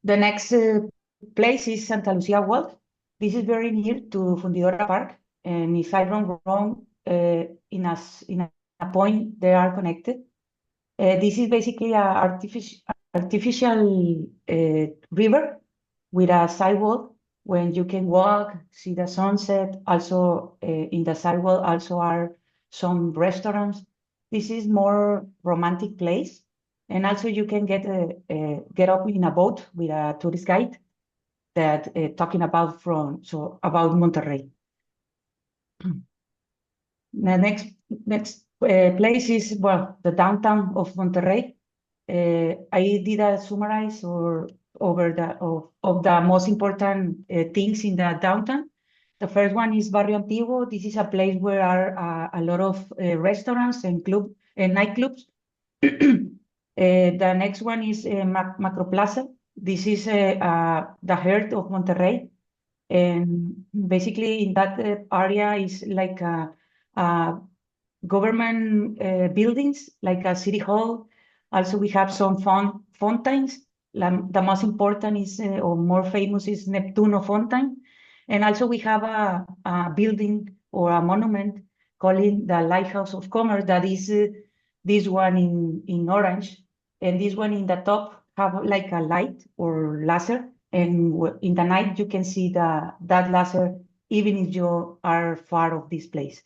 The next place is Santa Lucia World. This is very near to Fundidora Park, and if I don't wrong, in a point they are connected. This is basically a artificial river with a sidewalk when you can walk, see the sunset. Also, in the sidewalk also are some restaurants. This is more romantic place, and also you can get up in a boat with a tourist guide that talking about about Monterrey. The next place is, well, the downtown of Monterrey. I did a summarize of the most important things in the downtown. The first one is Barrio Antiguo. This is a place where are a lot of restaurants and nightclubs. The next one is Macro Plaza. This is the heart of Monterrey. And basically in that area is like government buildings, like a city hall. Also, we have some fountains. The most important is, or more famous is Neptuno Fountain. And also we have a building or a monument calling the Lighthouse of Commerce, that is this one in orange. And this one in the top have like a light or laser. And in the night, you can see that laser, even if you are far of this place.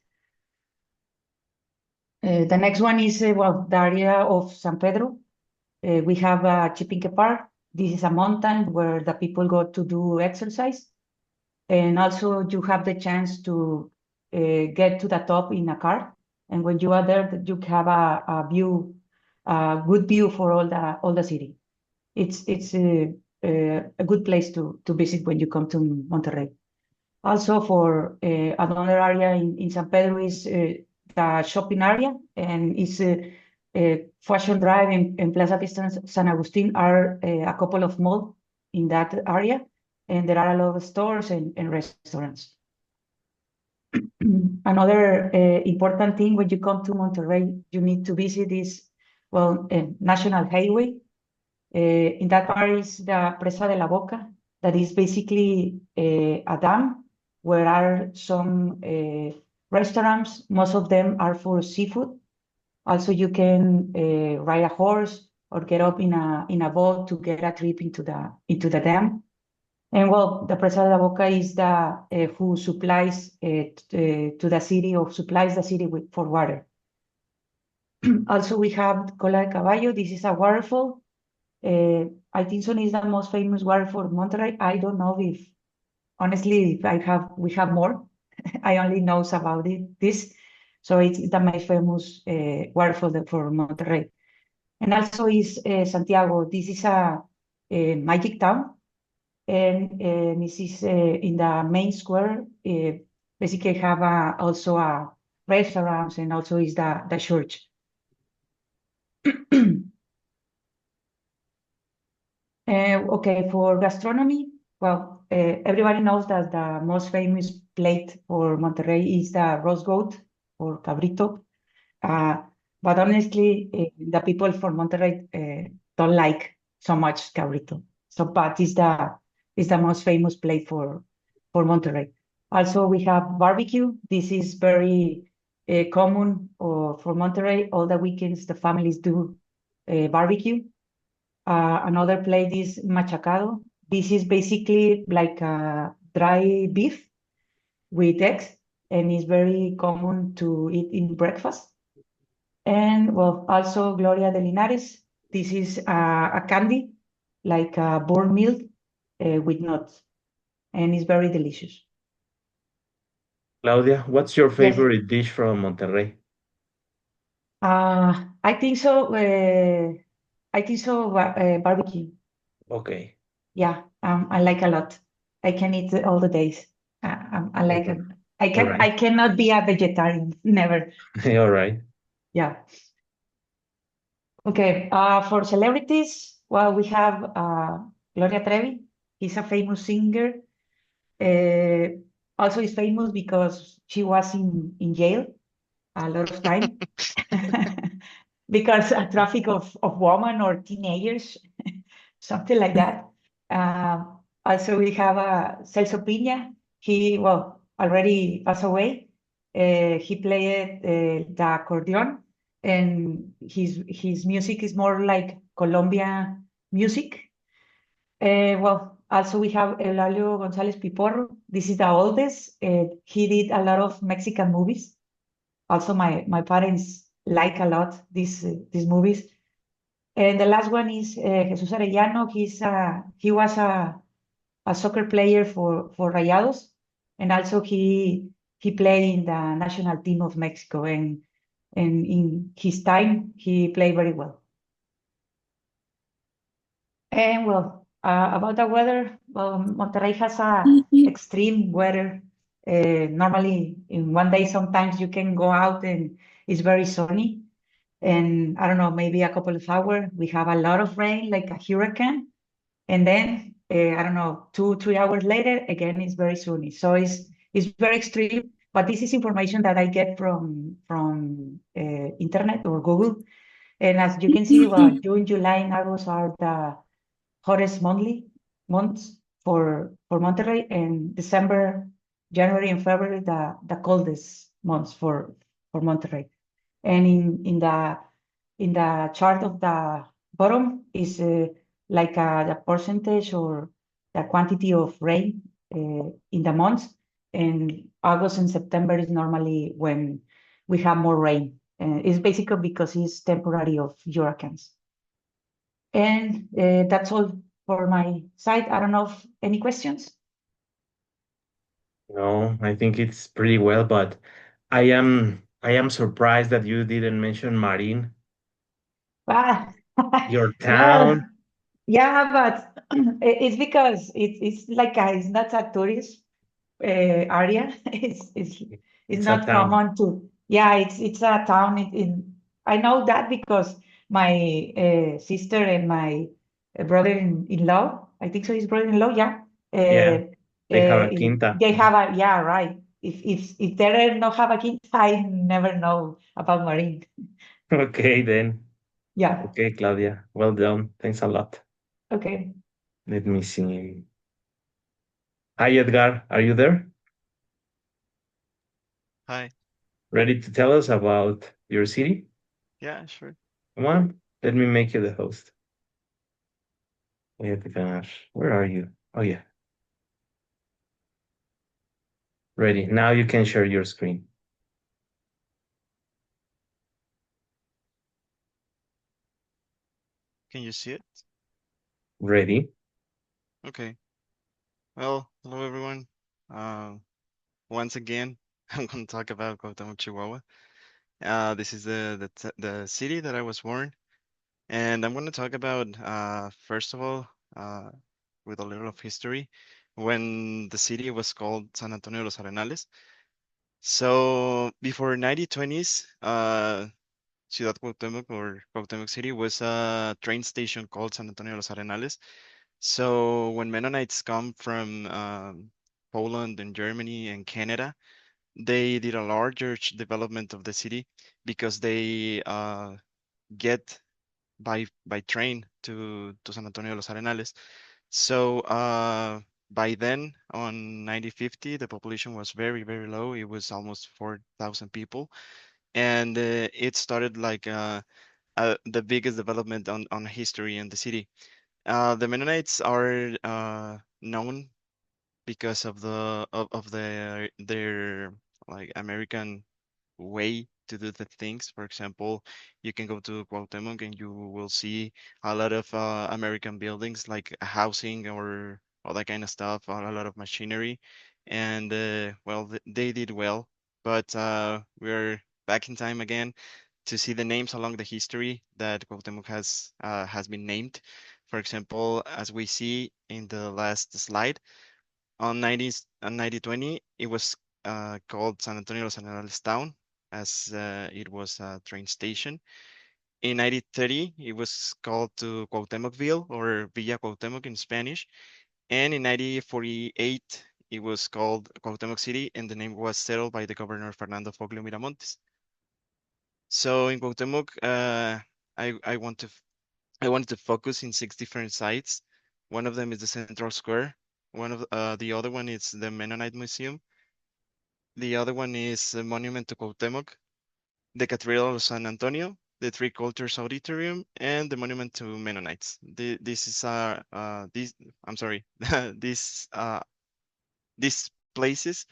The next one is, well, the area of San Pedro. We have Chipinque Park. This is a mountain where the people go to do exercise. And also you have the chance to get to the top in a car. And when you are there, you have a view, a good view for all the city. It's a good place to visit when you come to Monterrey. Also for another area in San Pedro is the shopping area, and it's Fashion Drive and Plaza Vista San Agustin are a couple of malls in that area, and there are a lot of stores and restaurants. Another important thing when you come to Monterrey, you need to visit is, well, National Highway. In that part is the Presa de la Boca, that is basically a dam where are some restaurants. Most of them are for seafood. Also, you can ride a horse or get up in a boat to get a trip into the dam. And well, the Presa de la Boca is the who supplies to the city, or supplies the city for water. Also, we have Cola de Caballo. This is a waterfall. I think so is the most famous waterfall of Monterrey. I don't know if, honestly, if we have more. I only know about this. So it's the most famous waterfall for Monterrey. And also is Santiago. This is a magic town. And this is in the main square. Basically have also a restaurants, and also is the church. Okay, for gastronomy, well, everybody knows that the most famous plate for Monterrey is the roast goat or cabrito. But honestly, the people from Monterrey don't like so much cabrito. So, but it's the most famous plate for Monterrey. Also, we have barbecue. This is very common for Monterrey. All the weekends, the families do barbecue. Another plate is machacado. This is basically like a dry beef with eggs, and is very common to eat in breakfast. And well, also Gloria de Linares. This is a candy, like a boiled milk with nuts, and it's very delicious. Claudia, what's your Yes. favorite dish from Monterrey? I think so. Barbecue. Okay. Yeah, I like a lot. I can eat it all the days. I All like it. right. All right. I cannot be a vegetarian. Never. All right. Yeah. Okay. For celebrities, well, we have Gloria Trevi. He's a famous singer. Also, is famous because she was in jail a lot of time because a traffic of women or teenagers. something like that. Also, we have Celso Piña. He, well, already passed away. He played the accordion, and his music is more like Colombia music. Well, also we have Eulalio González Piporro. This is the oldest. He did a lot of Mexican movies. Also, my parents like a lot these movies. And the last one is Jesus Arellano. He was a soccer player for Rayados, and also he played in the national team of Mexico. And in his time, he played very well. And well, about the weather, well, Monterrey has a extreme weather. Normally, in one day, sometimes you can go out and it's very sunny. And I don't know, maybe a couple of hours, we have a lot of rain, like a hurricane. And then, I don't know, 2, 3 hours later, again, it's very sunny. So it's very extreme. But this is information that I get from internet or Google. And as you can see, well, June, July, and August are the hottest months for Monterrey, and December, January, and February the coldest months for Monterrey. And in the chart of the bottom is like the percentage or the quantity of rain in the months. And August and September is normally when we have more rain. It's basically because it's temporary of hurricanes. And that's all for my side. I don't know if any questions. No, I think it's pretty well, but I am surprised that you didn't mention Marin, Ah, your well, town. yeah, but it's because it's like it's not a tourist area. It's It's a not town. common to. Yeah, it's a town. I know that because my sister and my brother-in-law, I think so, his brother-in-law, yeah, Yeah, they have a quinta. they have a, yeah, right. If they don't have a kid, I never know about Marine. Okay, then. Yeah. Okay, Claudia. Well done. Thanks a lot. Okay. Let me see. Hi, Edgar. Are you there? Hi. Ready to tell us about your city? Yeah, sure. Come on. Let me make you the host. Edgar, where are you? Oh, yeah. Ready. Now you can share your screen. Can you see it? Ready. Okay. Well, hello everyone. Once again, I'm going to talk about Cuauhtémoc, Chihuahua. This is the city that I was born, and I'm going to talk about first of all, uh, with a little of history, when the city was called San Antonio de los Arenales. So before 1920s, Ciudad Cuauhtémoc or Cuauhtémoc City was a train station called San Antonio de los Arenales. So when Mennonites come from Poland and Germany and Canada, they did a larger development of the city because they get by train to San Antonio de los Arenales. So by then, on 1950, the population was very, very low. It was almost 4,000 people. And it started like the biggest development on history in the city. The Mennonites are known because of their like American way to do the things. For example, you can go to Cuauhtémoc and you will see a lot of American buildings like housing or all that kind of stuff, or a lot of machinery. And well, they did well, but we're back in time again to see the names along the history that Cuauhtémoc has been named. For example, as we see in the last slide, on 1920, it was called San Antonio de los Arenales Town, as it was a train station. In 1930, it was called to Cuauhtémocville or Villa Cuauhtémoc in Spanish. And in 1948, it was called Cuauhtémoc City, and the name was settled by the governor Fernando Foglio Miramontes. So in Cuauhtémoc, I want I wanted to focus in 6 different sites. One of them is the Central Square. One of the other one is the Mennonite Museum. The other one is the Monument to Cuauhtemoc, the Cathedral of San Antonio, the Three Cultures Auditorium, and the Monument to Mennonites. This is this I'm sorry, this these places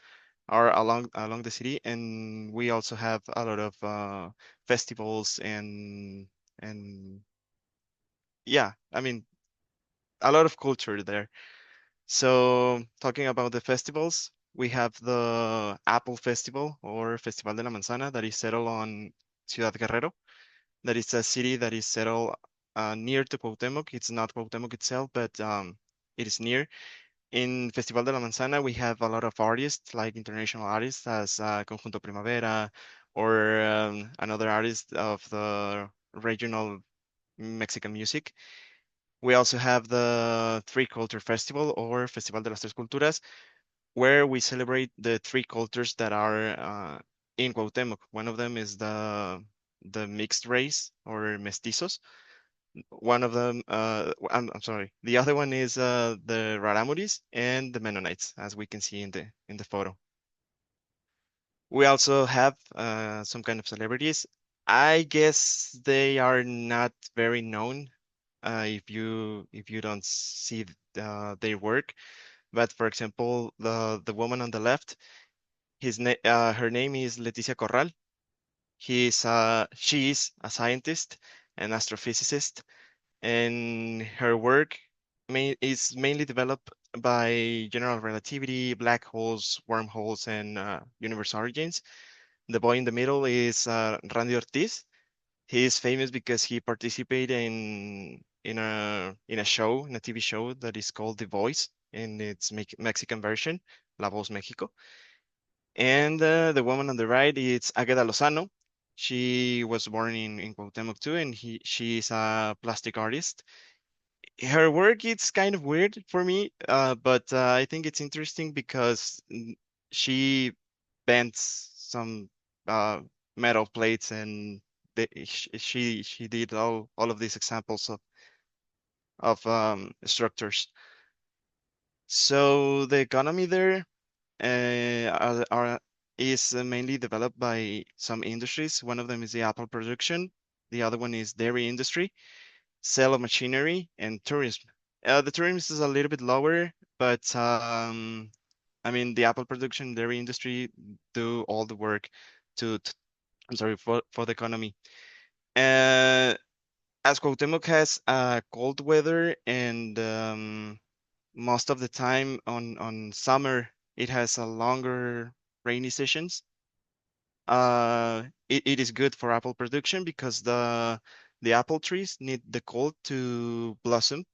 are along the city, and we also have a lot of festivals and yeah, I mean a lot of culture there. So talking about the festivals, we have the Apple Festival or Festival de la Manzana that is settled on Ciudad Guerrero. That is a city that is settled near to Cuauhtemoc. It's not Cuauhtemoc itself, but it is near. In Festival de la Manzana, we have a lot of artists, like international artists, as Conjunto Primavera or another artist of the regional Mexican music. We also have the Three Culture Festival or Festival de las Tres Culturas, where we celebrate the three cultures that are in Cuauhtemoc. One of them is the mixed race or mestizos. One of them, I'm sorry, the other one is the Raramuris and the Mennonites, as we can see in the photo. We also have some kind of celebrities. I guess they are not very known if you don't see their work. But for example, the woman on the left, her name is Leticia Corral. She is a scientist, an astrophysicist, and her work is mainly developed by general relativity, black holes, wormholes, and universe origins. The boy in the middle is Randy Ortiz. He is famous because he participated in a show, in a TV show that is called The Voice, in its Mexican version, La Voz México. And the woman on the right is Agueda Lozano. She was born in Cuauhtemoc too, and she is a plastic artist. Her work is kind of weird for me, but I think it's interesting because she bends some uh, metal plates, and she did all of these examples of structures. So the economy there is mainly developed by some industries. One of them is the apple production. The other one is dairy industry, sale of machinery, and tourism. The tourism is a little bit lower, but I mean the apple production, dairy industry do all the work to I'm sorry for the economy. Uh, as Cuauhtemoc has cold weather and most of the time on summer it has a longer rainy sessions. It is good for apple production because the apple trees need the cold to blossom,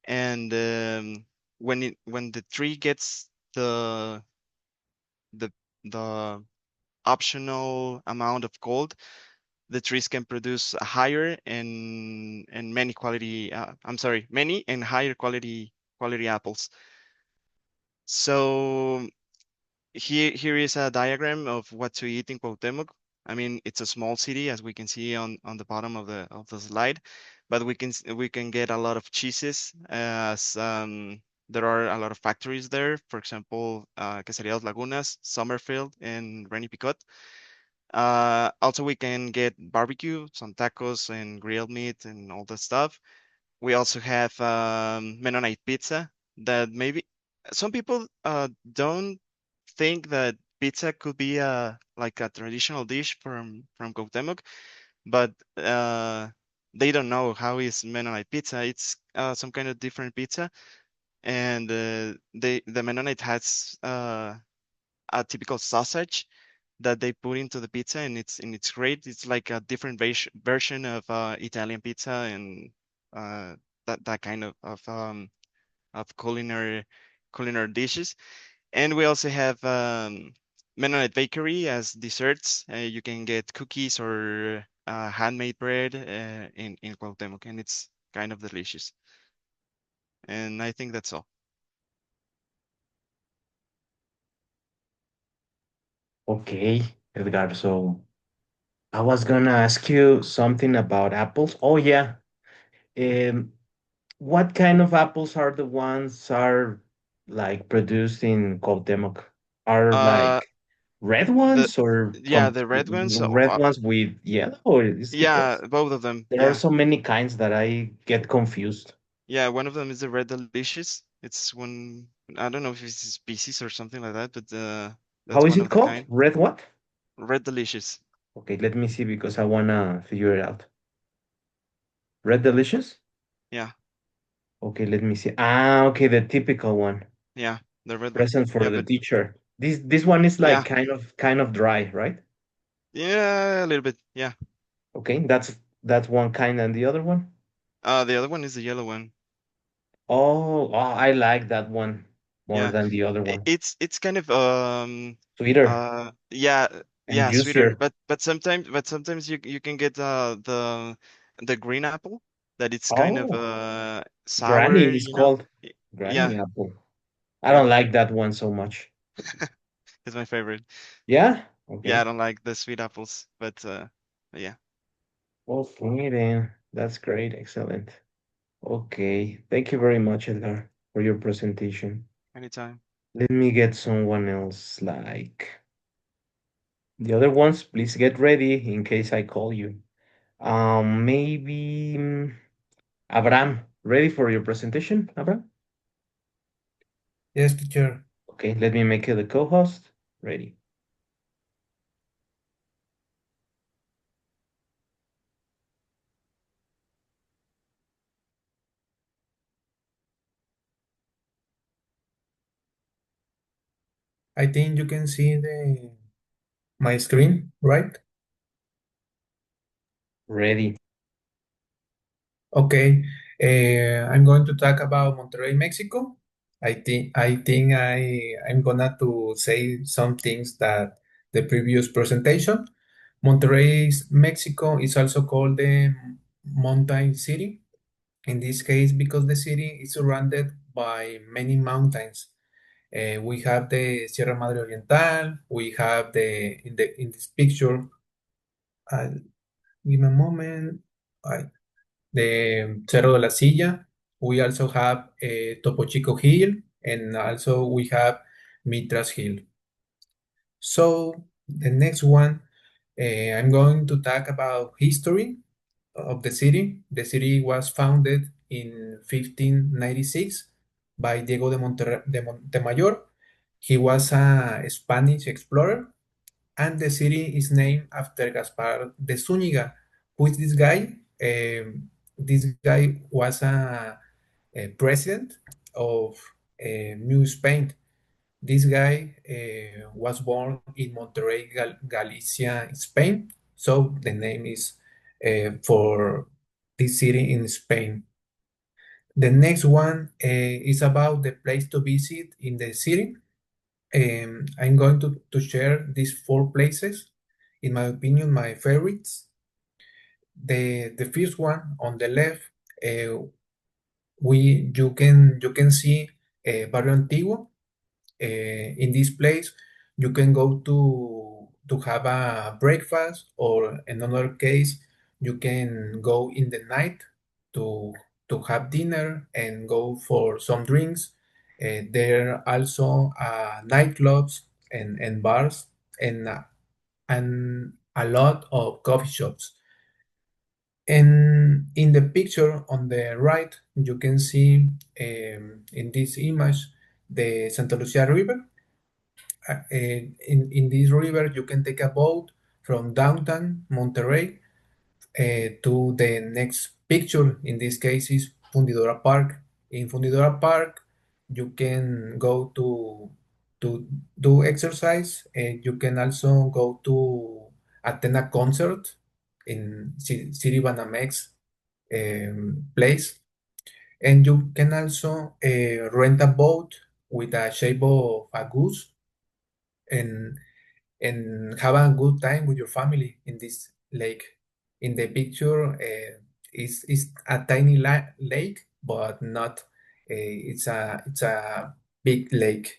and when the tree gets the the optional amount of cold, the trees can produce a higher and many quality I'm sorry, many and higher quality apples. So here is a diagram of what to eat in Cuauhtemoc. I mean, it's a small city, as we can see on the bottom of the slide, but we can get a lot of cheeses as there are a lot of factories there. For example, Quesería Dos Lagunas, Summerfield, and Renny Picot. Also, we can get barbecue, some tacos and grilled meat and all that stuff. We also have Mennonite pizza that maybe some people don't think that pizza could be like a traditional dish from Cuauhtemoc, but they don't know how is Mennonite pizza. It's some kind of different pizza, and the Mennonite has a typical sausage that they put into the pizza, and it's great. It's like a different version of Italian pizza and that kind of culinary dishes. And we also have Mennonite Bakery as desserts. You can get cookies or handmade bread in Cuauhtemoc, and it's kind of delicious. And I think that's all. Okay, Edgar. So I was gonna ask you something about apples. Oh yeah, Um, what kind of apples are the ones are like produced in Cuauhtemoc? Are Uh, like red the ones or yeah, the red ones. red ones with yellow? Or it's Yeah, because both of them. there are Yeah, so many kinds that I get confused. yeah. One of them is the red delicious. It's one. I don't know if it's a species or something like that, but How that's is one it of the called? kind. Red what? Red delicious. Okay, let me see because I wanna figure it out. Red Delicious? Yeah, Okay, let me see. Ah, okay, the typical one. yeah. The red. Present for Yeah, the but teacher. This one is like yeah, kind of dry, right? yeah, a little bit. Yeah. Okay, that's one kind, and the other one? The other one is the yellow one. Oh, I like that one more Yeah. than the other one. It's kind of Sweeter yeah, and yeah, sweeter. juicier. But sometimes you can get the green apple that it's kind of Oh, sour, Granny is you know? called Yeah, Granny apple. I yeah. don't like that one so much. It's my favorite. Yeah? Yeah, I Okay. don't like the sweet apples, but yeah, Okay, then. That's great. Excellent. Okay. Thank you very much, Edgar, for your presentation. anytime. Let me get someone else like the other ones. Please get ready in case I call you. Maybe Abraham. Ready for your presentation, Abraham? Yes, teacher. Okay, let me make you the co-host. Ready. I think you can see the my screen, right? Ready. Okay. I'm going to talk about Monterrey, Mexico. I'm gonna to say some things that the previous presentation. Monterrey, Mexico is also called the mountain city. In this case, because the city is surrounded by many mountains. We have the Sierra Madre Oriental. We have in this picture. Uh, Give me a moment. The Cerro de la Silla. We also have Topo Chico Hill, and also we have Mitras Hill. So the next one, I'm going to talk about history of the city. The city was founded in 1596 by Diego de Montemayor. He was a Spanish explorer, and the city is named after Gaspar de Zúñiga. Who is this guy? This guy was a president of New Spain. This guy was born in Monterrey, Galicia, Spain. So the name is for this city in Spain. The next one is about the place to visit in the city. I'm going to share these four places, in my opinion, my favorites. The first one on the left, uh, you can see Barrio Antiguo. In this place, you can go to have a breakfast, or in another case, you can go in the night to to have dinner and go for some drinks. There are also nightclubs and bars, and a lot of coffee shops. And in the picture on the right, you can see in this image the Santa Lucia River. In this river, you can take a boat from downtown Monterrey to the next picture. In this case, is Fundidora Park. In Fundidora Park, you can go to do exercise, and you can also go to attend a concert in City Banamex place, and you can also rent a boat with a shape of a goose, and have a good time with your family in this lake. In the picture, is a tiny lake, but not. It's a big lake.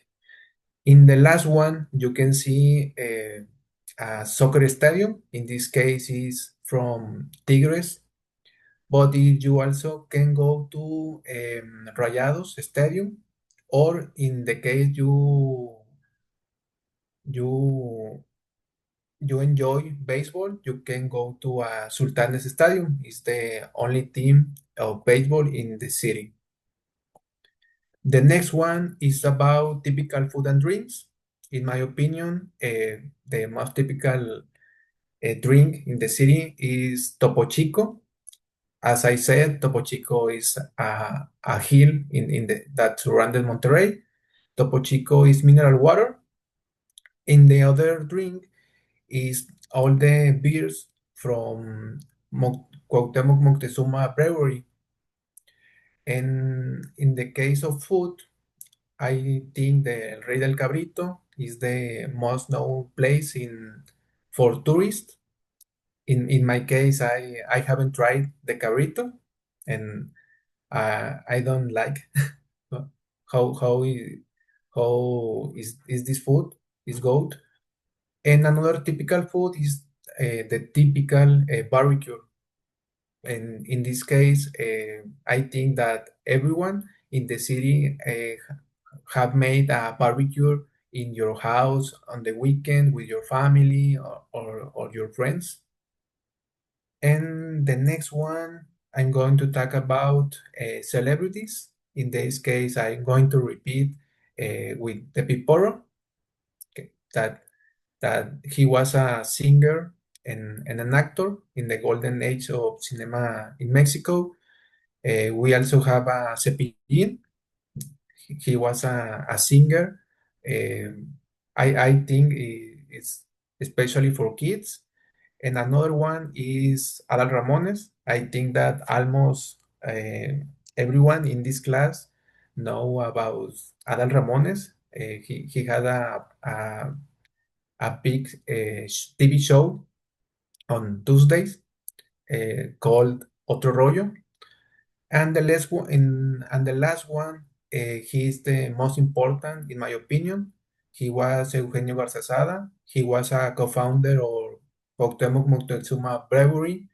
In the last one, you can see a soccer stadium. In this case, is from Tigres. But if you also can go to Rayados Stadium, or in the case you you enjoy baseball, you can go to Sultanes Stadium. It's the only team of baseball in the city. The next one is about typical food and drinks. In my opinion, the most typical drink in the city is Topo Chico. As I said, Topo Chico is a hill that surrounded Monterrey. Topo Chico is mineral water. In the other drink is all the beers from Cuauhtémoc Moctezuma Brewery. And in the case of food, I think the El Rey del Cabrito is the most known place for tourists. In my case, I haven't tried the cabrito, and I don't like how how is, how is this food is good. And another typical food is the typical barbecue. And in this case, I think that everyone in the city have made a barbecue in your house on the weekend with your family or your friends. And the next one, I'm going to talk about celebrities. In this case, I'm going to repeat with the Piporo, okay, that he was a singer and an actor in the golden age of cinema in Mexico. We also have a Cepillín. He was a singer. I think it's especially for kids. And another one is Adal Ramones. I think that almost everyone in this class know about Adal Ramones. He had a big TV show on Tuesdays called Otro Rollo. And the last one, he is the most important in my opinion. He was Eugenio Garzazada. He was a co-founder of Cuauhtémoc Moctezuma Brewery.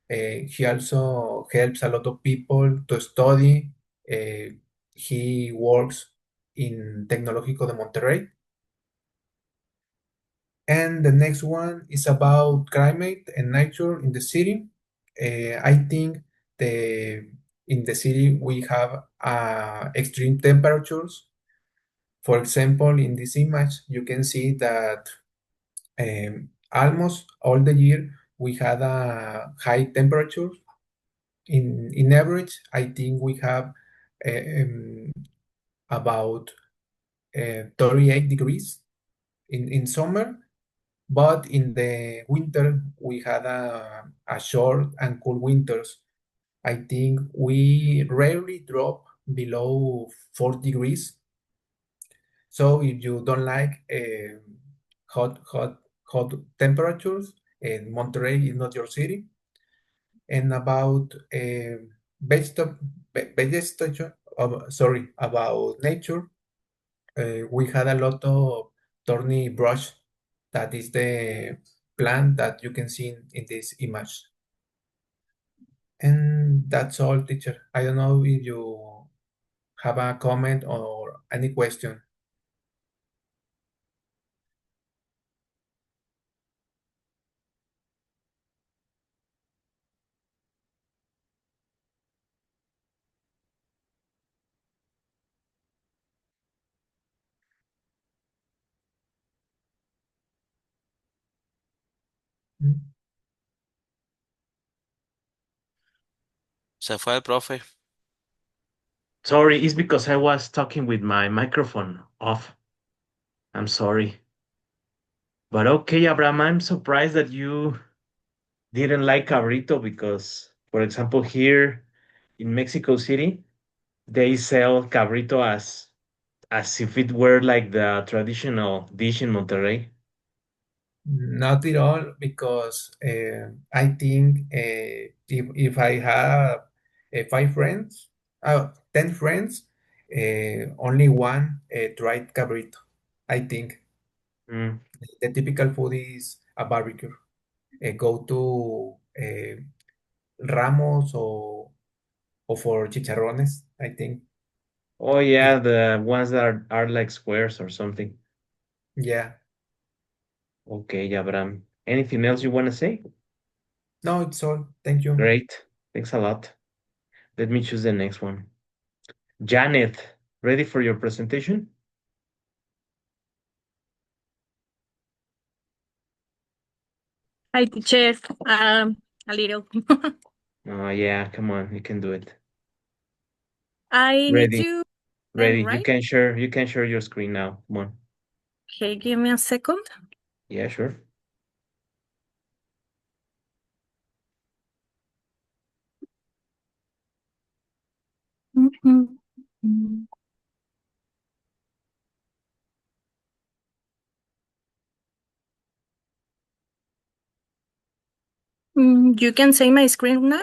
He also helps a lot of people to study. He works in Tecnológico de Monterrey. And the next one is about climate and nature in the city. I think in the city we have extreme temperatures. For example, in this image, you can see that almost all the year we had a high temperature. In average, I think we have about 38 degrees in summer. But in the winter, we had a short and cool winters. I think we rarely drop below 4 degrees. So if you don't like hot temperatures, Monterrey is not your city. And about vegetation, about nature, we had a lot of thorny brush. That is the plant that you can see in this image. And that's all, teacher. I don't know if you have a comment or any question. Mm. Se fue el profe. Sorry, it's because I was talking with my microphone off. I'm sorry. But okay, Abraham, I'm surprised that you didn't like cabrito because, for example, here in Mexico City, they sell cabrito as if it were like the traditional dish in Monterrey. Not at all, because I think if I have 5 friends, 10 friends, only one tried cabrito. I think Mm. the typical food is a barbecue. Go to Ramos or for chicharrones, I think. Oh yeah, the ones that are like squares or something. Yeah. Okay, Abraham. Anything else you want to say? No, it's all. Thank you. Great. Thanks a lot. Let me choose the next one. Janet, ready for your presentation? Hi, teacher. A little. Oh yeah, come on, you can do it. I need Ready, to ready. You right? can share your screen now. Come on. Okay, give me a second. Yeah, sure. Mhm. Mm. You can say my screen now?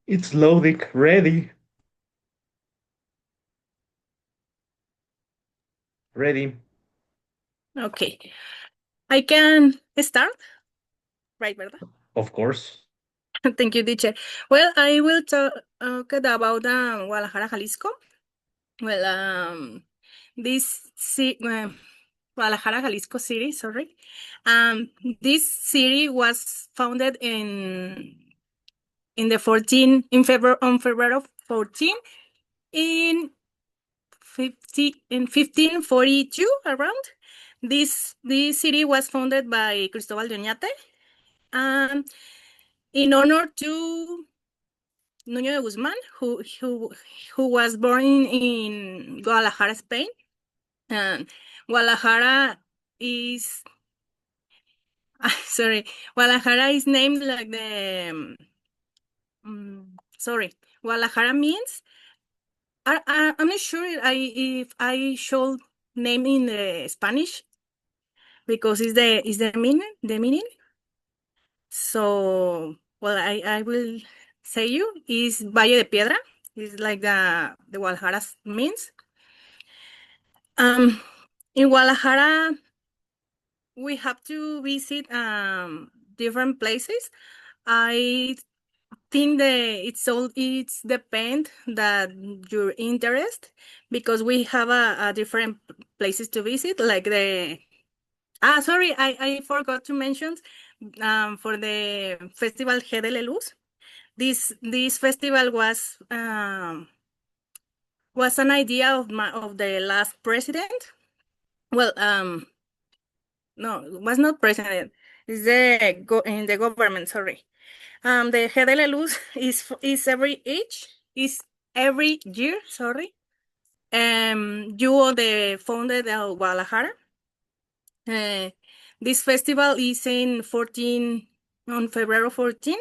It's loading. Ready. Ready. Okay. I can start, right, ¿verdad? Of course. Thank you, teacher. Well, I will talk about Guadalajara, Jalisco. Well, Guadalajara, Jalisco city, sorry. This city was founded in the 14 in February on February of 14 in 1542 around. This city was founded by Cristobal de Oñate, in honor to Nuño de Guzmán, who was born in Guadalajara, Spain. And Guadalajara is sorry, Guadalajara is named like the sorry, Guadalajara means I'm not sure if I should name in the Spanish because it's the meaning. So well, I will say you is Valle de Piedra. It's like the Guadalajara means. In Guadalajara we have to visit different places. I think it's depend that your interest because we have a different places to visit like sorry, I forgot to mention for the festival G de la Luz. This festival was an idea of the last president. Well, no, it was not president. It's in the government. Sorry. The G de la Luz is every year. Sorry. You are the founder of Guadalajara. This festival is on February 14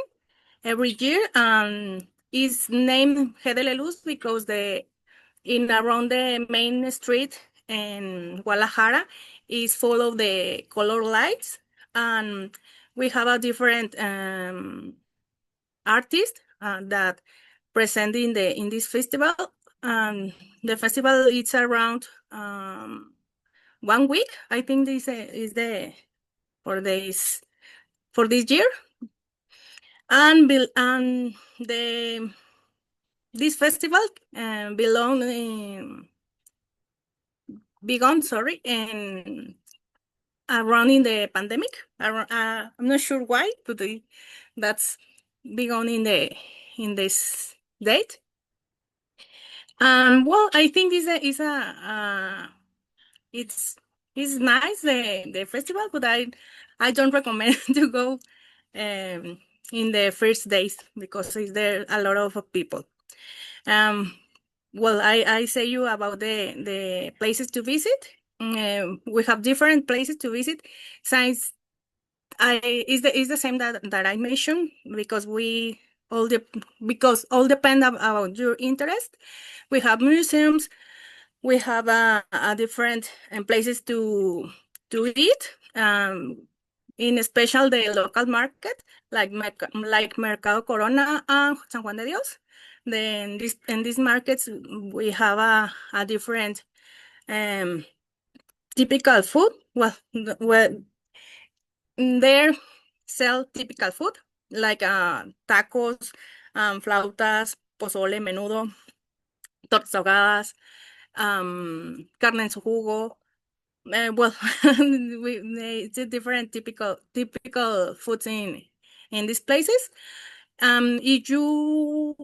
every year, and is named G de la Luz because around the main street in Guadalajara is full of the color lights, and we have a different artist that present in this festival. The festival is around 1 week. I think this is the for this year, and this festival begun, sorry, and around in the pandemic. I'm not sure why, but that's begun in this date. Well, I think this is it's nice the festival, but I don't recommend to go in the first days because there a lot of people. Well, I say you about the places to visit. We have different places to visit. Since is the same that I mentioned because all depend about your interest. We have museums. We have a different places to eat. In special the local market like Mercado Corona and San Juan de Dios. Then in these markets we have a different typical food. Well, there sell typical food like tacos flautas, pozole, menudo, tortas ahogadas, carne en su jugo. Well, it's a different typical foods in these places. If you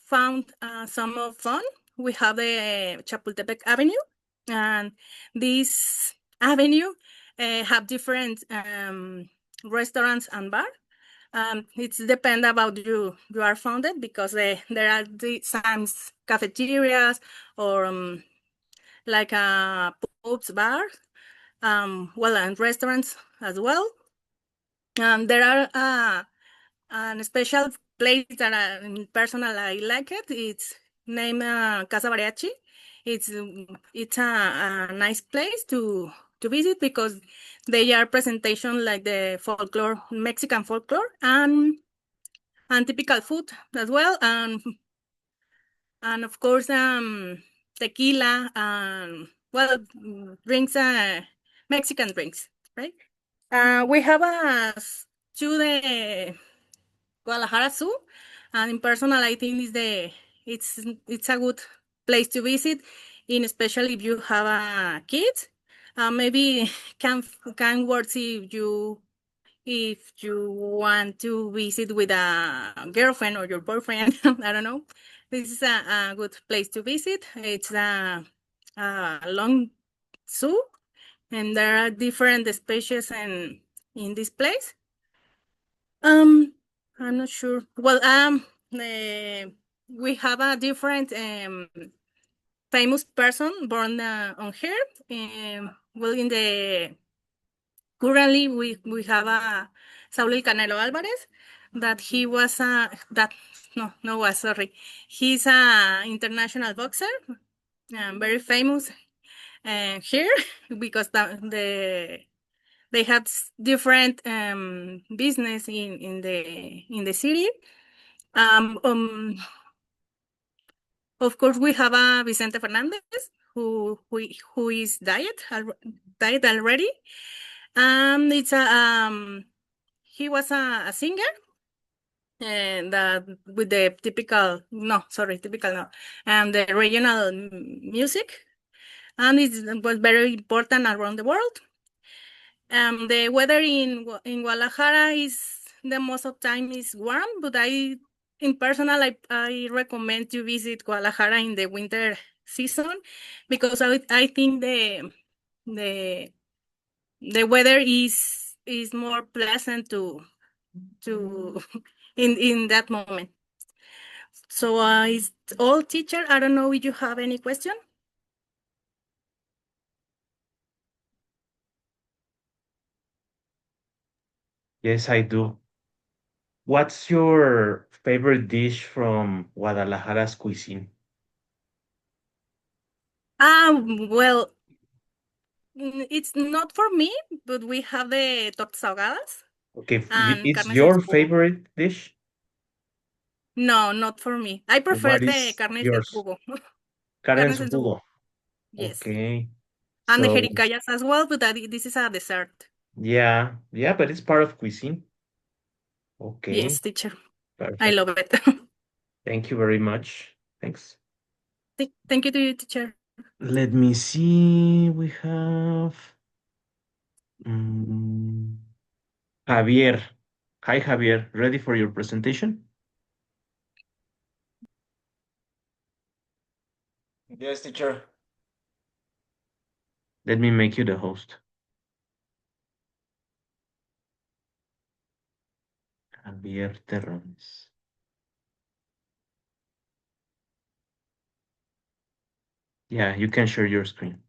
found some of fun, we have the Chapultepec Avenue, and this avenue have different restaurants and bar. It's depend about you are founded because there are some cafeterias or like pubs, bars, well, and restaurants as well. There are a special place that personal I like it. It's named Casa Mariachi. It's a nice place to visit because they are presentation like the folklore, Mexican folklore, and typical food as well, and of course tequila and well drinks, Mexican drinks, right? We have to the Guadalajara Zoo, and in personal, I think it's a good place to visit, in especially if you have a kid. Maybe can work if you want to visit with a girlfriend or your boyfriend. I don't know. This is a good place to visit. It's a long zoo, and there are different species in this place. I'm not sure. Well, we have a different famous person born on here. Well, in the currently we have a Saúl El Canelo Álvarez, that he was that no was sorry, he's a international boxer, very famous here because they have different business in the city. Of course, we have a Vicente Fernandez who is died already. It's he was a singer, and with the typical the regional music, and it was very important around the world. The weather in Guadalajara is the most of time is warm, but in personal, I recommend to visit Guadalajara in the winter season because I think the weather is more pleasant to in that moment. So is all, teacher. I don't know if you have any question. Yes, I do. What's your favorite dish from Guadalajara's cuisine? Well, it's not for me, but we have the tortas ahogadas Okay, and it's carnes en your su jugo. favorite dish? No, not for me. I prefer What the is carnes en yours? jugo. Carne en Carnes su en su jugo. jugo. Yes. Okay. And the So, jericayas as well, but this is a dessert. yeah, but it's part of cuisine. Okay, Yes, teacher. I perfect. love it. Thank you very much. Thanks. Thank you to you, teacher. Let me see. We have Javier. Hi, Javier. Ready for your presentation? Yes, teacher. Let me make you the host. Javier Terrones. Yeah, you can share your screen.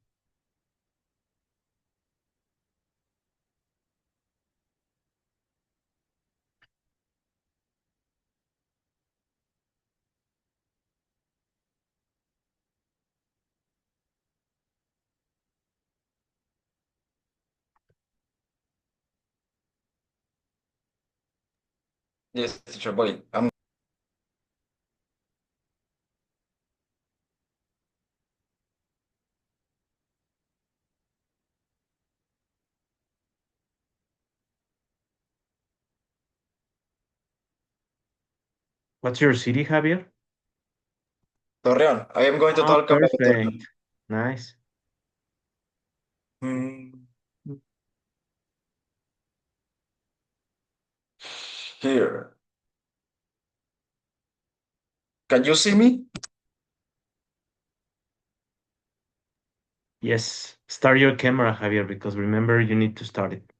Yes, teacher. Boy, I'm What's your city, Javier? Torreón. I am going to Oh, talk about Torreón. perfect. Nice. Hmm, Here. Can you see me? Yes. Start your camera, Javier, because remember you need to start it.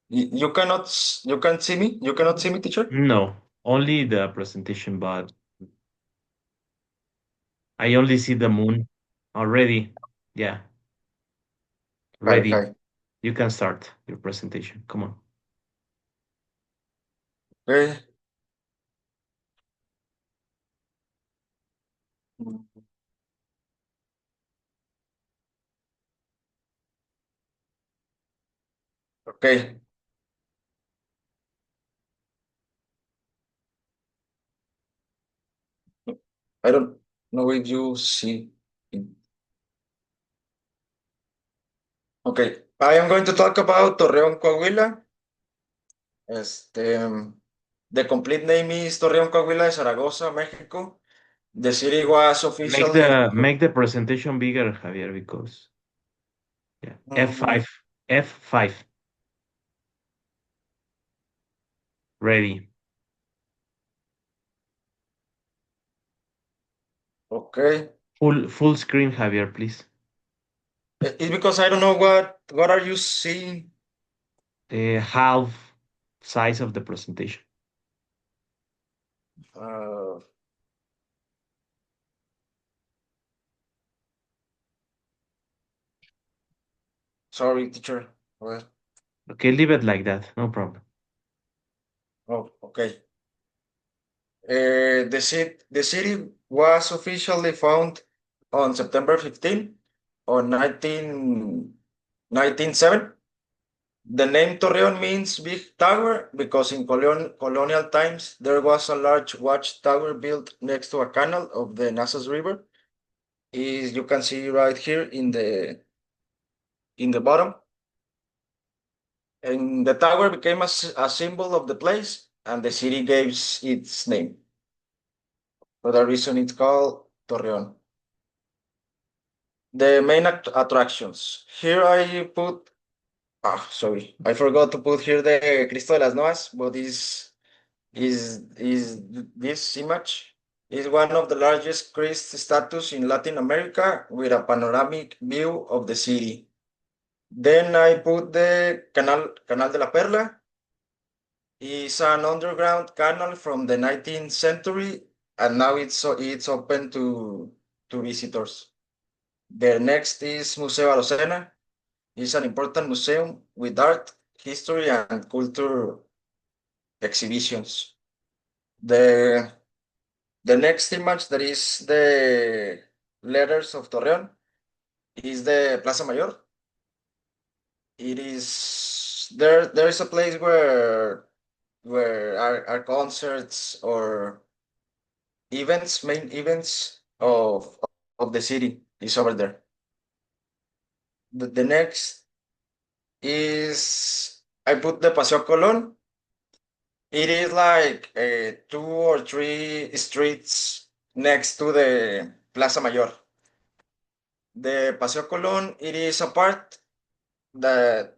You cannot. You can't see me. You cannot see me, teacher. No, only the presentation, but I only see the moon already. Yeah, Hi, ready. hi. You can start your presentation. Come on. Okay. Okay. I don't know if you see it. Okay. I am going to talk about Torreón, Coahuila. The complete name is Torreón, Coahuila de Zaragoza, Mexico. The city was officially Make the presentation bigger, Javier, because yeah. Mhm. F5. F5. Ready. Okay. Full screen, Javier, please. It's because I don't know what are you seeing? Half size of the presentation. Uh, Sorry, teacher. Well, Okay, leave it like that. No problem. oh, okay. The city was officially found on September 15 on 1907. The name Torreón means big tower because in colonial times there was a large watchtower built next to a canal of the Nazas River. You can see right here in the bottom. And the tower became a symbol of the place, and the city gave its name. For that reason, it's called Torreón. The main attractions. Here I put, sorry, I forgot to put here the Cristo de las Noas, but is this image is one of the largest Christ statues in Latin America with a panoramic view of the city. Then I put the Canal de la Perla. It's an underground canal from the 19th century, and now it's open to visitors. The next is Museo Arocena. It's an important museum with art, history, and culture exhibitions. The next image that is the letters of Torreón is the Plaza Mayor. It is there is a place where are concerts or main events of the city is over there. The next is I put the Paseo Colón. It is like 2 or 3 streets next to the Plaza Mayor. The Paseo Colón, it is a part that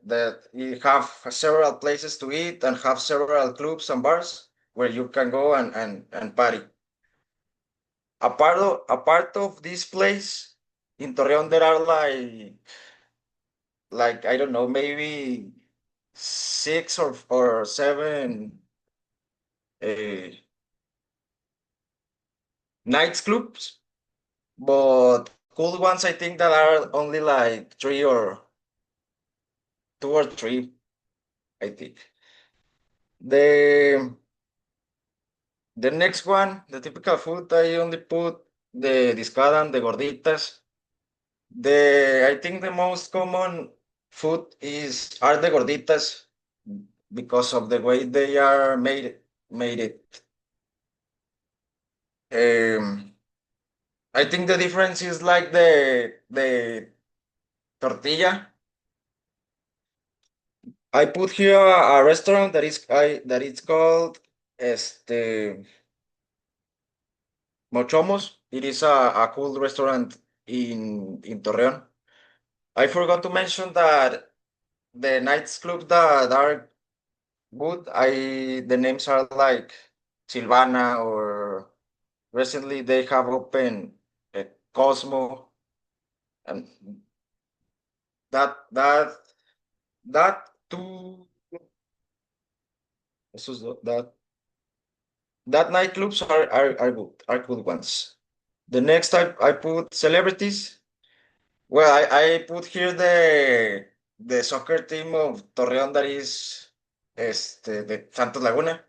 you have several places to eat and have several clubs and bars where you can go and party. A part of this place in Torreón, there are like I don't know, maybe 6 or 7 uh, nights clubs, but cool ones I think that are only like 2 or 3, I think. The the next one, the typical food, I only put the discada and the gorditas. I think the most common food are the gorditas because of the way they are made it. I think the difference is like the tortilla. I put here a restaurant that is called este Mochomos. It is a cool restaurant in Torreon. I forgot to mention that the nightclubs that are good, the names are like Silvana, or recently they have opened Cosmo, and that that two that that nightclubs are good, are good ones. The next I put celebrities. Well, I put here the soccer team of Torreón, that is the Santos Laguna.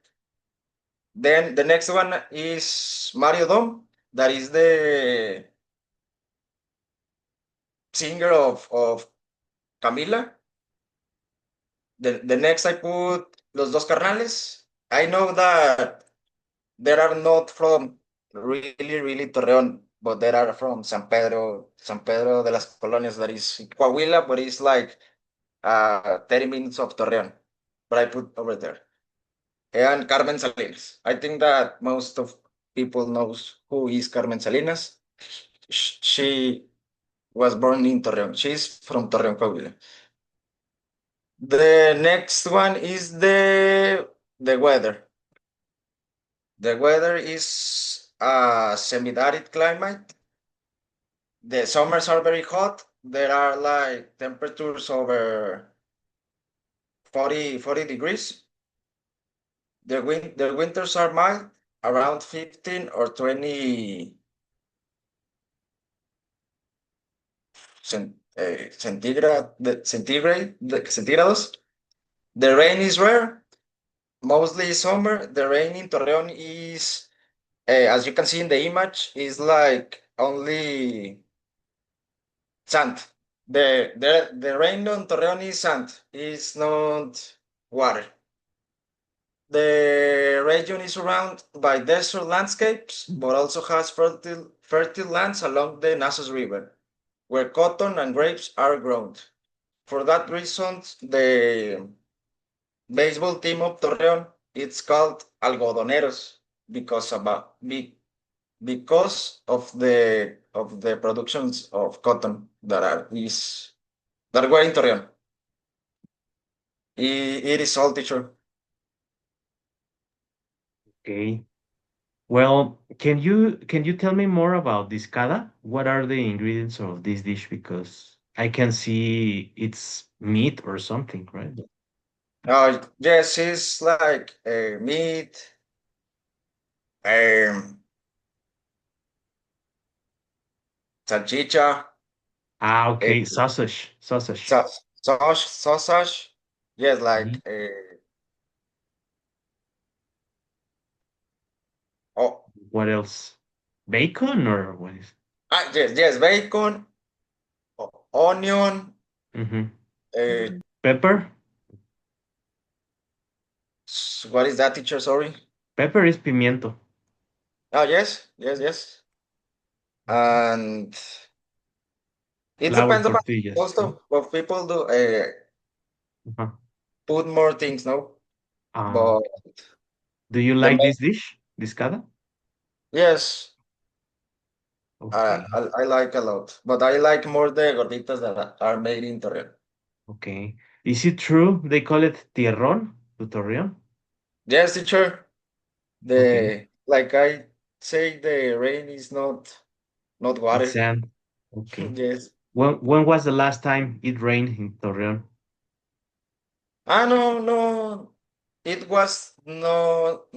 Then the next one is Mario Dom, that is the singer of Camila. The next I put Los Dos Carnales. I know that there are not from really Torreón, but there are from San Pedro de las Colonias, that is Coahuila, but it's like 30 minutes of Torreón. But I put over there. And Carmen Salinas. I think that most of people knows who is Carmen Salinas. She was born in Torreón. She's from Torreón, Coahuila. The next one is the weather. The weather is a semi-arid climate. The summers are very hot. There are like temperatures over 40 degrees. The winters are mild, around 15 or 20 centigrados. The rain is rare, mostly summer. The rain in Torreón is, as you can see in the image, is like only sand. The rain on Torreón is sand, it's not water. The region is surrounded by desert landscapes, but also has fertile lands along the Nasos River, where cotton and grapes are grown. For that reason, the baseball team of Torreón, it's called Algodoneros, because of the productions of cotton that were in Torreón. It is all, teacher. Okay. Well, can you tell me more about discada? What are the ingredients of this dish? Because I can see it's meat or something, right? Yes, it's like meat, salchicha, Okay, sausage. sausage. Yes, like oh, What else? Bacon or what is? yes, bacon, onion, Mm-hmm. uh, Pepper? what is that, teacher? Sorry. Pepper is pimiento. Oh, yes. And it Flour depends on tortillas, most no? of people do Uh-huh. put more things, no? Uh, But do you the like main, this dish? Discada? yes, Okay. I like a lot, but I like more the gorditas that are made in Torreón. Okay. Is it true they call it tierrón to Torreón? Yes, teacher. Okay. Like I say, the rain is not It's water. sand. Okay. Yes. When was the last time it rained in Torreón? No. It was not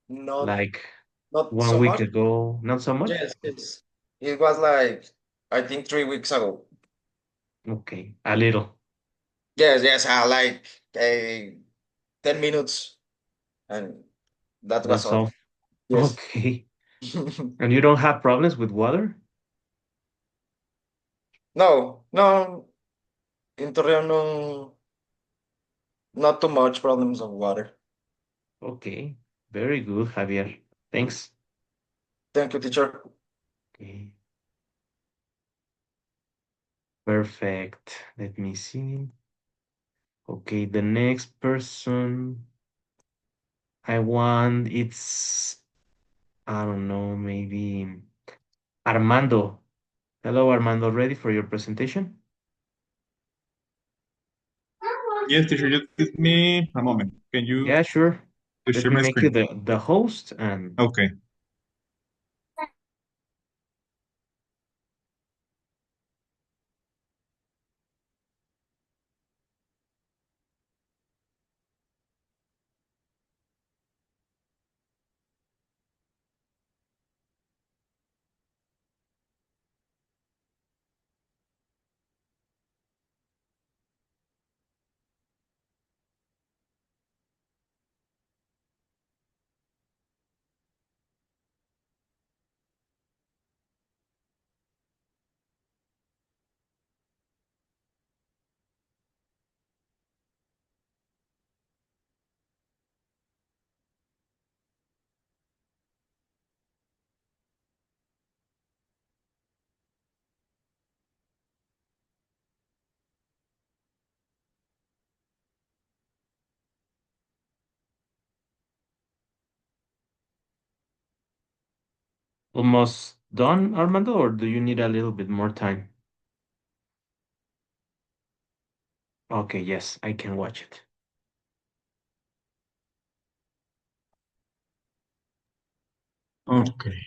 Like not one so week much. ago? Not so much? Yes. It was like, I think, 3 weeks ago. Okay. A little. Yes. Like 10 minutes, and that was That's all. all. Yes. Okay. And you don't have problems with water? No. In Torreón, no, not too much problems of water. Okay. Very good, Javier. Thanks. Thank you, teacher. Okay. Perfect. Let me see. Okay, the next person I want it's I don't know, maybe Armando. Hello, Armando. Ready for your presentation? Yes, teacher, just give me a moment. Can you Yeah, sure. Let share me my make you screen? the host and Okay. almost done, Armando, or do you need a little bit more time? Okay, yes, I can watch it. Okay.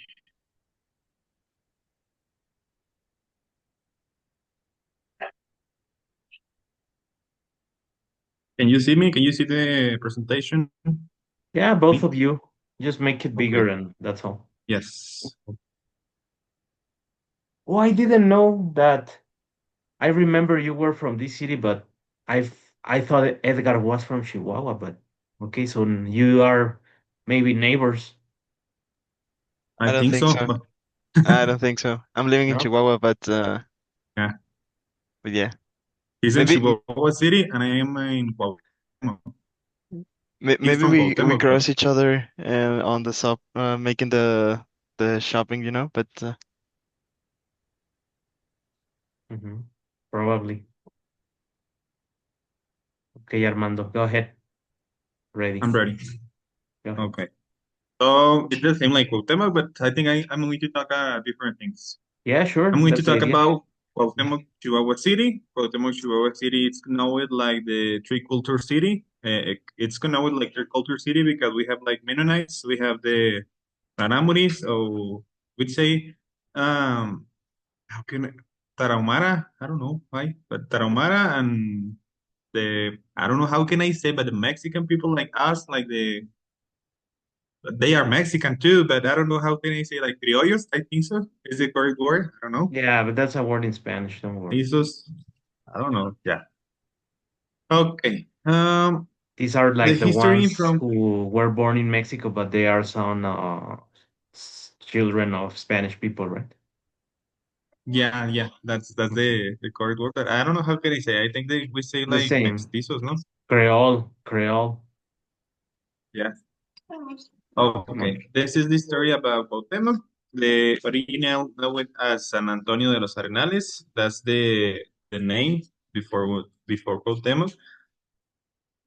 Can you see me? Can you see the presentation? Yeah, both Me? of you. Just make it bigger Okay. and that's all. Yes. Oh, I didn't know that. I remember you were from this city, but I thought Edgar was from Chihuahua, but okay, so you are maybe neighbors, I I don't think think so. so. I don't think so. I'm living in no? Chihuahua, Yeah. but yeah, He's in maybe Chihuahua City and I am in Cuauhtémoc. He's maybe from we Cuauhtémoc, but cross each other on the shop, making the shopping, But Mhm. Probably. Okay, Armando, go ahead. Ready. I'm ready. Go ahead. Okay. So it's the same like Cuauhtémoc, but I think I'm going to talk different things. Yeah, sure. I'm going to That's the talk idea. about Cuauhtémoc, Chihuahua City. Cuauhtémoc, Chihuahua City, it's known like the Three Culture City. It's known like Three Culture City because we have like Mennonites, we have the Raramuris, so we'd say, how can Tarahumara? I don't know why, but Tarahumara and I don't know how can I say, but the Mexican people like us, like they are Mexican too, but I don't know how can I say like criollos. I think so. Is the correct word? I don't know. Yeah, but that's a word in Spanish. Don't worry. Esos, I don't know. Yeah. Okay. These are The like the history ones from who were born in Mexico, but they are some children of Spanish people, right? yeah, that's the correct word. But I don't know how can I say. I think we say The like same. mestizos, no? Creole. Yeah. Cuauhtémoc. Okay. This is the story about Cuauhtémoc. The original known as San Antonio de los Arenales. That's the name before Cuauhtémoc.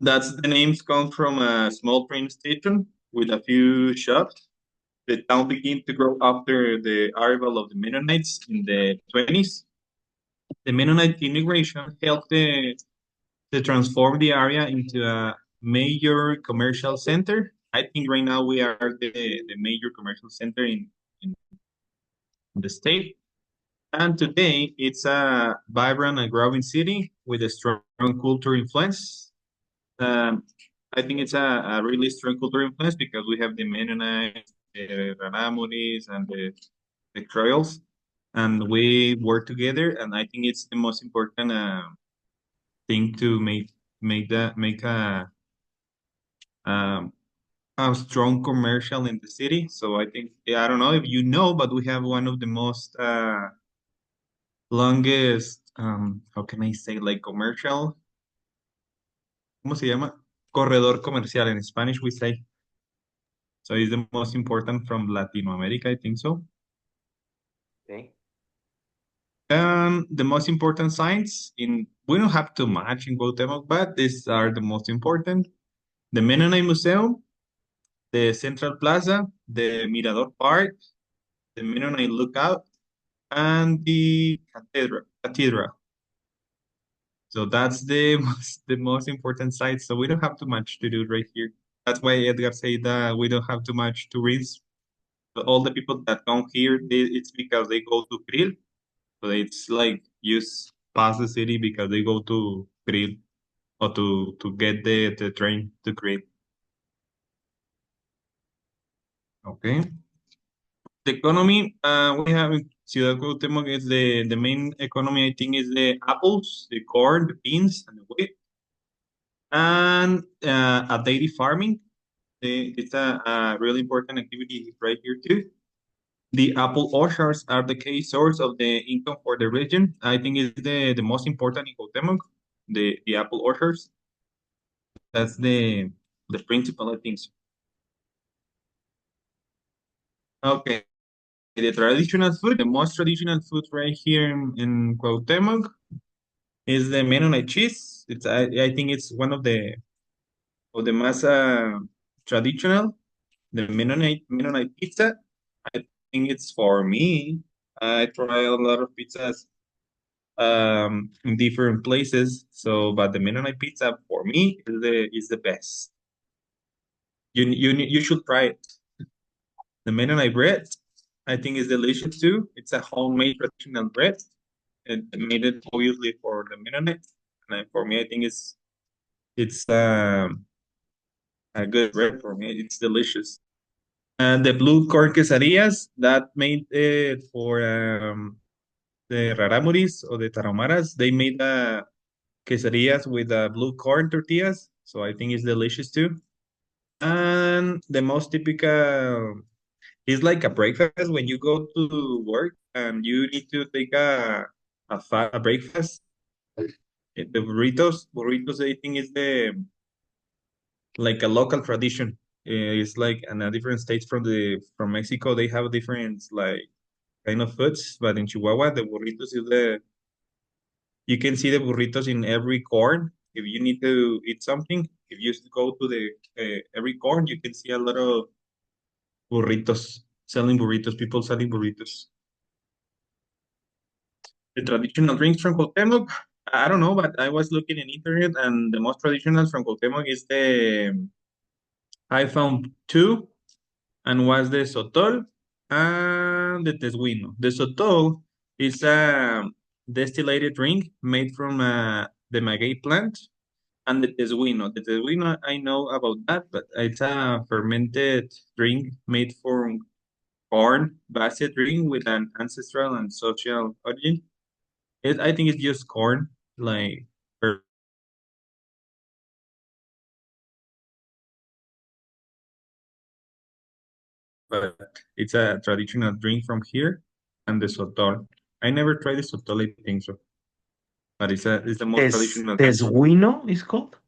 That's the names come from a small train station with a few shops. The town began to grow after the arrival of the Mennonites in the 20s. The Mennonite immigration helped to transform the area into a major commercial center. I think right now we are the major commercial center in the state. And today it's a vibrant and growing city with a strong cultural influence. Um, I think it's a really strong cultural influence because we have the Mennonites, the Raramuris, and the Creoles, and we work together. And I think it's the most important thing to make um, a strong commercial in the city. So I think I don't know if you know, but we have one of the most longest how can I say like commercial. ¿Cómo se llama? Corredor comercial in Spanish we say. So it's the most important from Latin America, I think so. Okay. And the most important signs we don't have too much in Cuauhtémoc, but these are the most important. The Mennonite Museum, the Central Plaza, the Mirador Park, the Mennonite Lookout, and the Cathedral. So that's the most important site. So we don't have too much to do right here. That's why Edgar said that we don't have too much tourists. But all the people that come here, it's because they go to Krill. So it's like use pass the city because they go to Krill or to get the train to Krill. Okay. The economy, we have in Ciudad Cuauhtémoc is the main economy, I think, is the apples, the corn, the beans, and the wheat. And a dairy farming. It's a really important activity right here too. The apple orchards are the key source of the income for the region. I think it's the most important in Cuauhtémoc, the apple orchards. That's the principal, I think. So. Okay. The traditional food, the most traditional food right here in Cuauhtémoc is the Mennonite cheese. It's I think it's one of the most traditional. The Mennonite pizza. I think it's for me. I try a lot of pizzas in different places. So, but the Mennonite pizza for me is the best. You should try it. The Mennonite bread, I think, is delicious too. It's a homemade traditional bread. It made it obviously for the Mennonite, and for me, I think it's a good bread for me. It's delicious. And the blue corn quesadillas that made it for the Raramuris or the Tarahumaras. They made quesadillas with blue corn tortillas, so I think it's delicious too. And the most typical is like a breakfast when you go to work and you need to take a breakfast. The burritos, I think is like a local tradition. It's like in a different states from Mexico, they have different like kind of foods, but in Chihuahua, the burritos is you can see the burritos in every corn. If you need to eat something, if you go to the every corn, you can see a lot of burritos, people selling burritos. The traditional drinks from Cuauhtémoc, I don't know, but I was looking in internet, and the most traditional from Cuauhtémoc is I found two, and was the sotol and the tezuino. The sotol is a distilled drink made from the maguey plant, and the tezuino, I know about that, but it's a fermented drink made from corn-based drink with an ancestral and social origin. I think it's just corn, like but it's a traditional drink from here, and the sotol. I never tried the sotol, I think so, but it's the most traditional. Tezuino is called?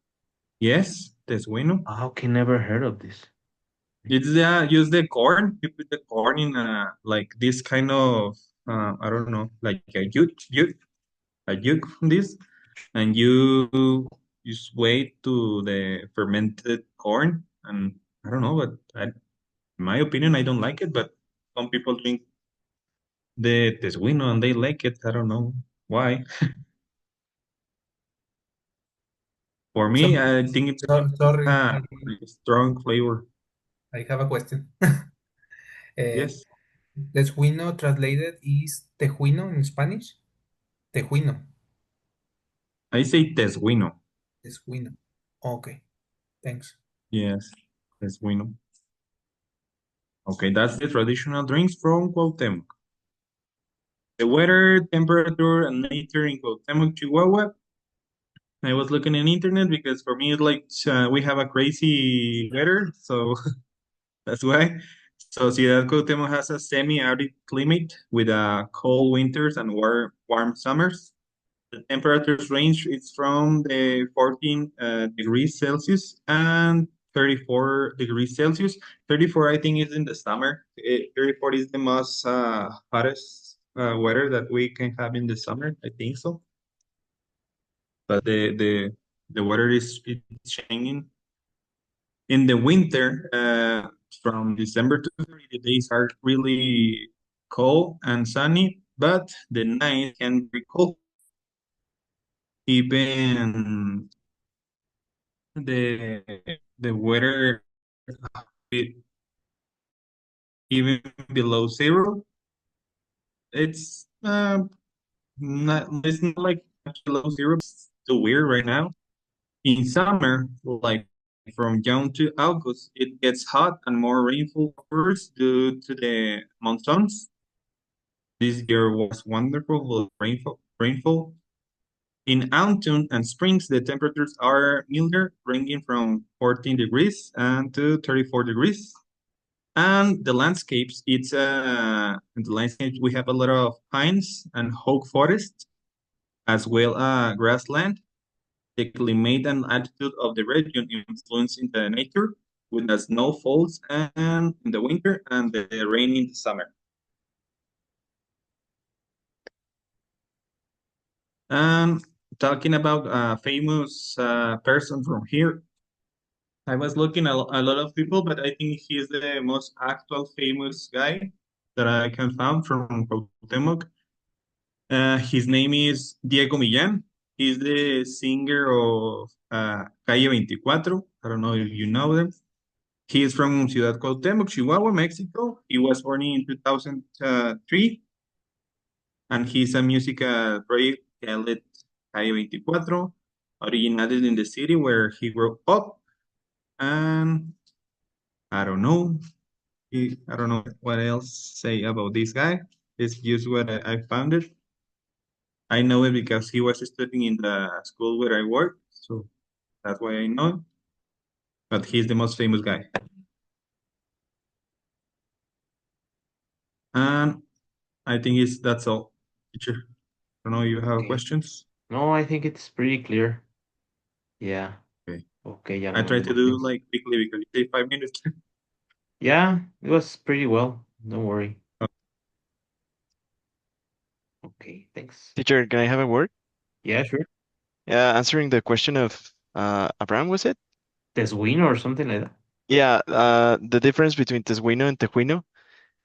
Yes, tezuino. Okay, never heard of this. It's use the corn. You put the corn in like this kind of I don't know, like a yolk from this, and you just wait to the fermented corn, and I don't know, but in my opinion, I don't like it, but some people drink the tezuino and they like it. I don't know why. For me, I think it's Sorry, a strong flavor. I have a question. Yes, Tejuino translated is tejuino in Spanish? Tejuino. I say tezuino. Tejuino. Okay, thanks. Yes, tezuino. Okay, that's the traditional drinks from Cuauhtémoc. The weather, temperature, and nature in Cuauhtémoc, Chihuahua. I was looking on internet because for me it's like we have a crazy weather, so that's why. So Ciudad Cuauhtémoc has a semi-arid climate with cold winters and warm summers. The temperatures range is from the 14 degrees Celsius and 34 degrees Celsius. 34, I think, is in the summer. 34 is the most hottest weather that we can have in the summer. I think so. But the weather is changing. In the winter, from December to February, the days are really cold and sunny, but the night can be cold. Even the weather even below zero. It's it's not like below zero. It's too weird right now. In summer, like from June to August, it gets hot and more rainfall occurs due to the monsoons. This year was wonderful with rainfall. In autumn and springs, the temperatures are milder, ranging from 14 degrees and to 34 degrees. And the landscapes, in the landscapes we have a lot of pines and oak forest, as well as grassland. The climate and altitude of the region influencing the nature, with the snow falls and in the winter and the rain in the summer. And talking about a famous person from here, I was looking at a lot of people, but I think he's the most actual famous guy that I can find from Cuauhtémoc. His name is Diego Millán. He's the singer of Calle 24. I don't know if you know them. He is from Ciudad Cuauhtémoc, Chihuahua, Mexico. He was born in 2003, and he's a musical project called Calle 24, originated in the city where he grew up. And I don't know. I don't know what else say about this guy. It's just what I found it. I know it because he was studying in the school where I work, so that's why I know him. But he's the most famous guy. And I think that's all, teacher. I don't know if you have Okay. questions. No, I think it's pretty clear. Yeah. Okay. Okay, yeah. I tried to do like quickly because you say 5 minutes. Yeah, it was pretty well. Don't worry. Oh. Okay, thanks. Teacher, can I have a word? Yeah, sure. Yeah, answering the question of Abraham, was it? Tezuino or something like that. Yeah, the difference between Tezuino and Tejuino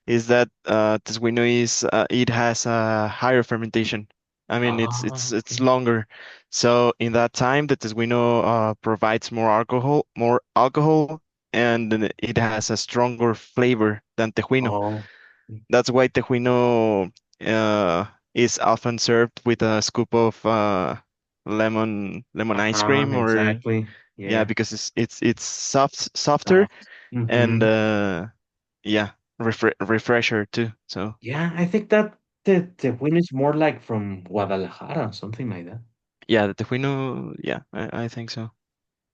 is that Tezuino is it has a higher fermentation. I mean, it's okay. longer. So in that time, the Tezuino provides more alcohol, and then it has a stronger flavor than Tejuino. Oh, That's why Tejuino is often served with a scoop of lemon ice cream, or exactly. yeah, because it's softer and yeah, refresher too. So Yeah, I think that the win is more like from Guadalajara, something like that. yeah, the Tejuino, yeah, I think so.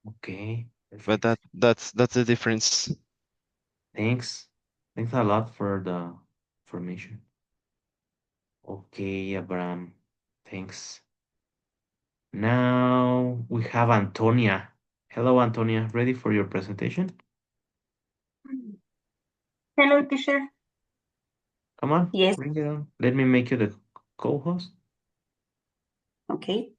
Okay, But perfect. that's the difference. Thanks. Thanks a lot for the information. Okay, Abraham. Thanks. Now we have Antonia. Hello, Antonia. Ready for your presentation? Hello, teacher. Come on. Yes. Bring it on. Let me make you the co-host. Okay.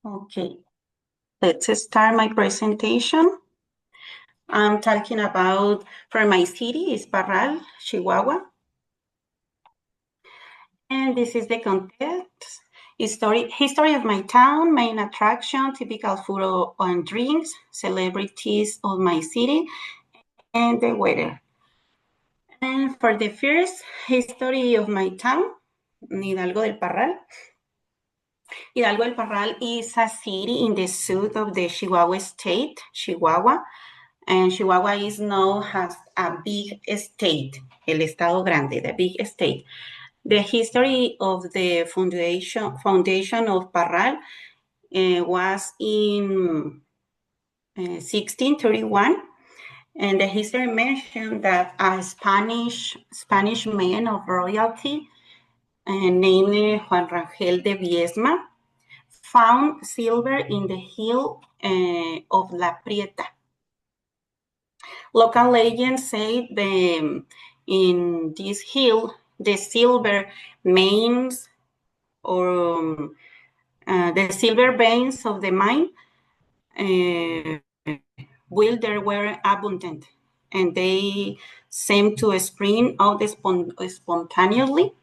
Okay. Let's start my presentation. I'm talking about, for my city is Parral, Chihuahua. And this is the context. History of my town, main attraction, typical food and drinks, celebrities of my city, and the weather. And for the first history of my town, Hidalgo del Parral. Hidalgo del Parral is a city in the south of the Chihuahua state, Chihuahua. And Chihuahua is known as a big state, el Estado Grande, the big state. The history of the foundation of Parral was in 1631, And the history mentioned that a Spanish man of royalty, named Juan Rangel de Viesma, found silver in the hill of La Prieta. Local legends say in this hill, the silver veins or the silver veins of the mine there were abundant, and they seem to spring out spontaneously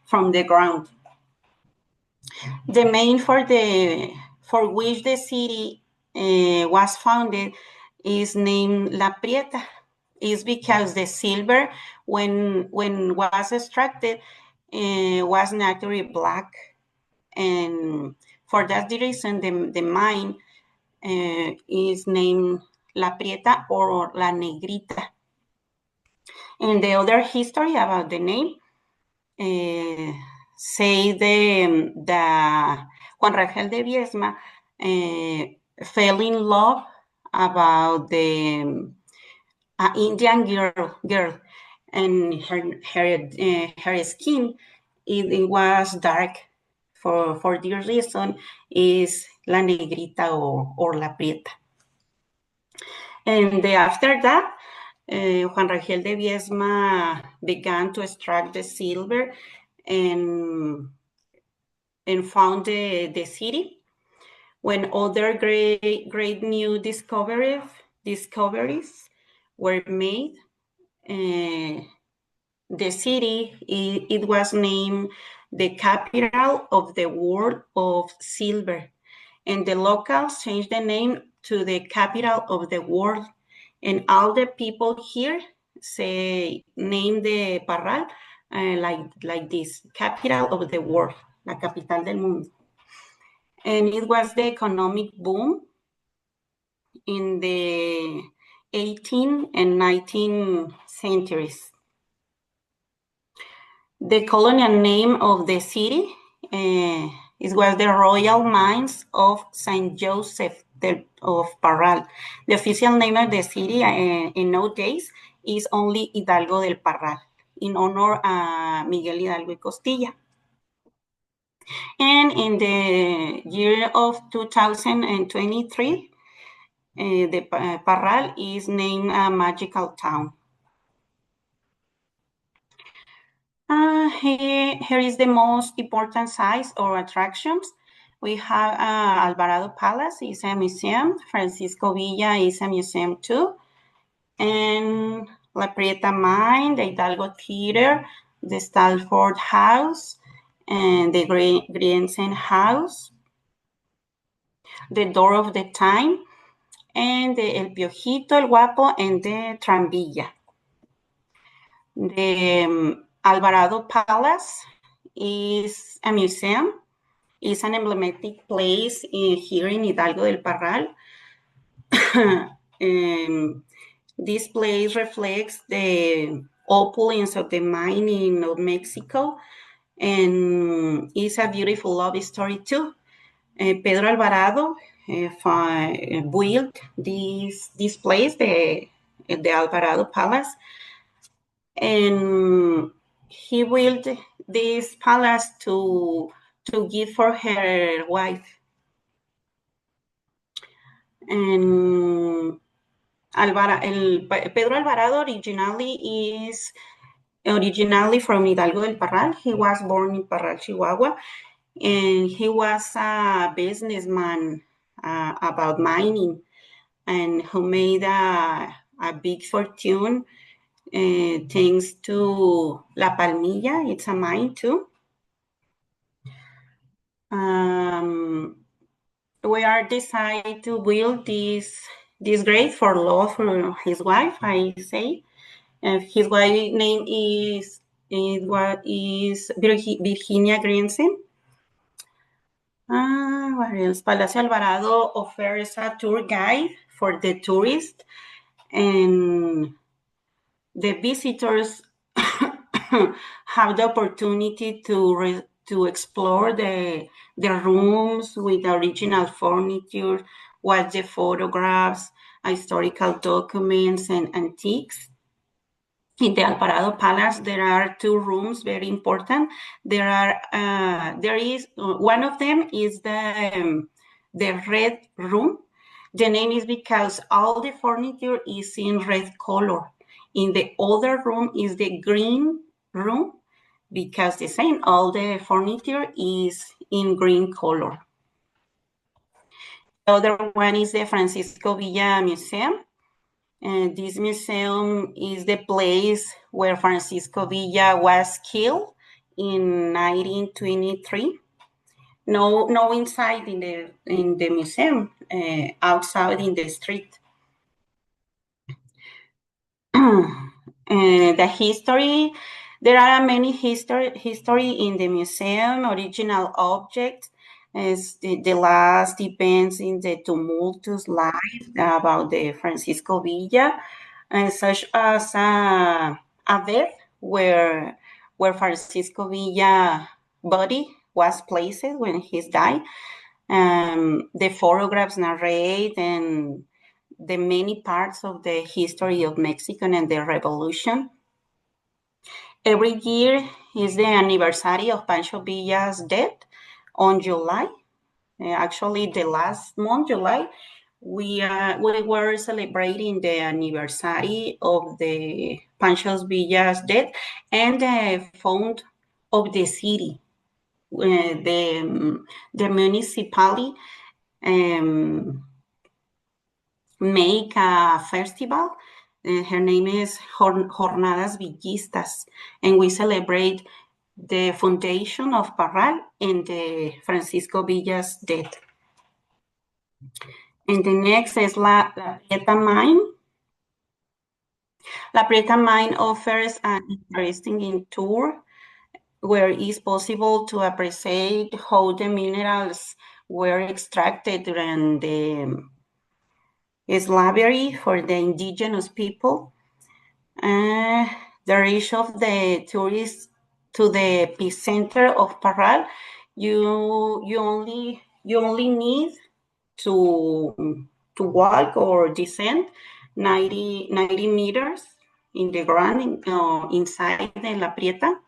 from the ground. The mine for which the city was founded is named La Prieta, is because the silver, when was extracted, was naturally black, and for that reason, the mine is named La Prieta or La Negrita. And the other history about the name say the Juan Rangel de Viesma fell in love about the Indian girl, and her skin it was dark. For this reason is La Negrita or La Prieta. And after that, Juan Rangel de Viesma began to extract the silver and found the city. When other great new discoveries were made, the city, it was named the capital of the world of silver, and the locals changed the name to the capital of the world, and all the people here name the Parral like this, capital of the world, la capital del mundo. And it was the economic boom in the 18th and 19th centuries. The colonial name of the city was the Royal Mines of Saint Joseph of Parral. The official name of the city in nowadays is only Hidalgo del Parral, in honor of Miguel Hidalgo y Costilla. And in the year of 2023, the Parral is named a magical town. Here is the most important sites or attractions. We have Alvarado Palace is a museum. Francisco Villa is a museum too. And La Prieta Mine, the Hidalgo Theater, the Stalford House, and the Griensen House, the Door of the Time, and the El Piojito, El Guapo, and the Tranvilla. The Alvarado Palace is a museum. It's an emblematic place here in Hidalgo del Parral. This place reflects the opulence of the mining of Mexico, and it's a beautiful love story too. Pedro Alvarado built this place, the Alvarado Palace, and he built this palace to give for her wife. And Pedro Alvarado originally from Hidalgo del Parral. He was born in Parral, Chihuahua, and he was a businessman about mining, and who made a big fortune thanks to La Palmilla. It's a mine too. We are decided to build this grave for love for his wife, I say. His wife name is Virginia Griensen. What else? Palacio Alvarado offers a tour guide for the tourists, and the visitors have the opportunity to explore the rooms with original furniture, watch the photographs, historical documents and antiques. In the Alvarado Palace, there are 2 rooms, very important. There is one of them is the red room. The name is because all the furniture is in red color. In the other room is the green room, because the same, all the furniture is in green color. The other one is the Francisco Villa Museum. And this museum is the place where Francisco Villa was killed in 1923. No inside in the museum, outside in the street. The history, there are many history in the museum, original objects, as the last events in the tumultuous life about the Francisco Villa, such as a bed where Francisco Villa body was placed when he died. The photographs narrate and the many parts of the history of Mexico and the revolution. Every year is the anniversary of Pancho Villa's death on July. Actually, the last month, July, we were celebrating the anniversary of the Pancho Villa's death and the found of the city. The municipality make a festival. Her name is Jornadas Villistas, and we celebrate the foundation of Parral and the Francisco Villa's death. And the next is La Prieta Mine. La Prieta Mine offers an interesting tour where it is possible to appreciate how the minerals were extracted during the slavery for the indigenous people. The reach of the tourists to the epicenter of Parral, you only need to walk or descend 90 meters in the ground inside the La Prieta.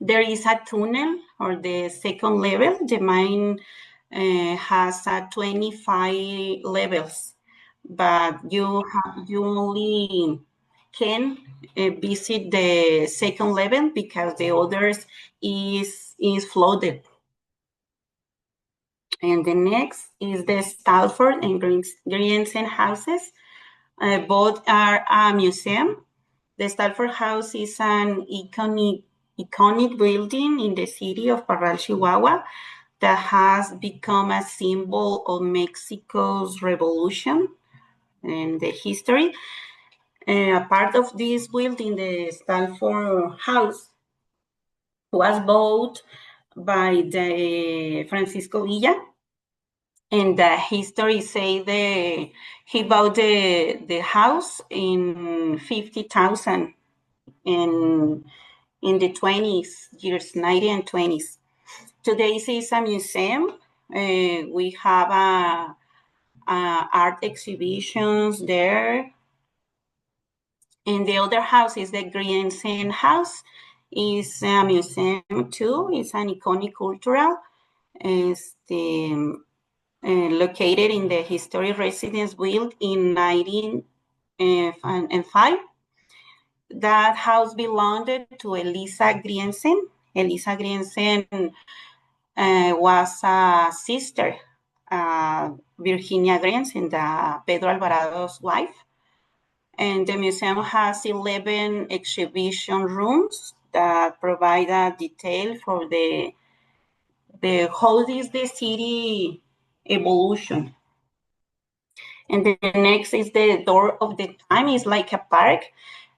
There is a tunnel or the second level. The mine has 25 levels, but you only can visit the second level because the others is flooded. And the next is the Stalford and Griensen houses. Both are a museum. The Stalford House is an iconic building in the city of Parral, Chihuahua, that has become a symbol of Mexico's revolution and the history. A part of this building, the Stalford House, was bought by the Francisco Villa, and the history say he bought the house in 50,000 in the 20s years, 90 and 20s. Today is a museum. We have art exhibitions there. And the other house is the Griensen House. It's a museum too. It's an iconic cultural. It's located in the historic residence built in 1905. That house belonged to Elisa Griensen. Elisa Griensen was a sister, Virginia Griensen, the Pedro Alvarado's wife. And the museum has 11 exhibition rooms that provide a detail for the how is the city evolution. And the next is the Door of the Time. It's like a park.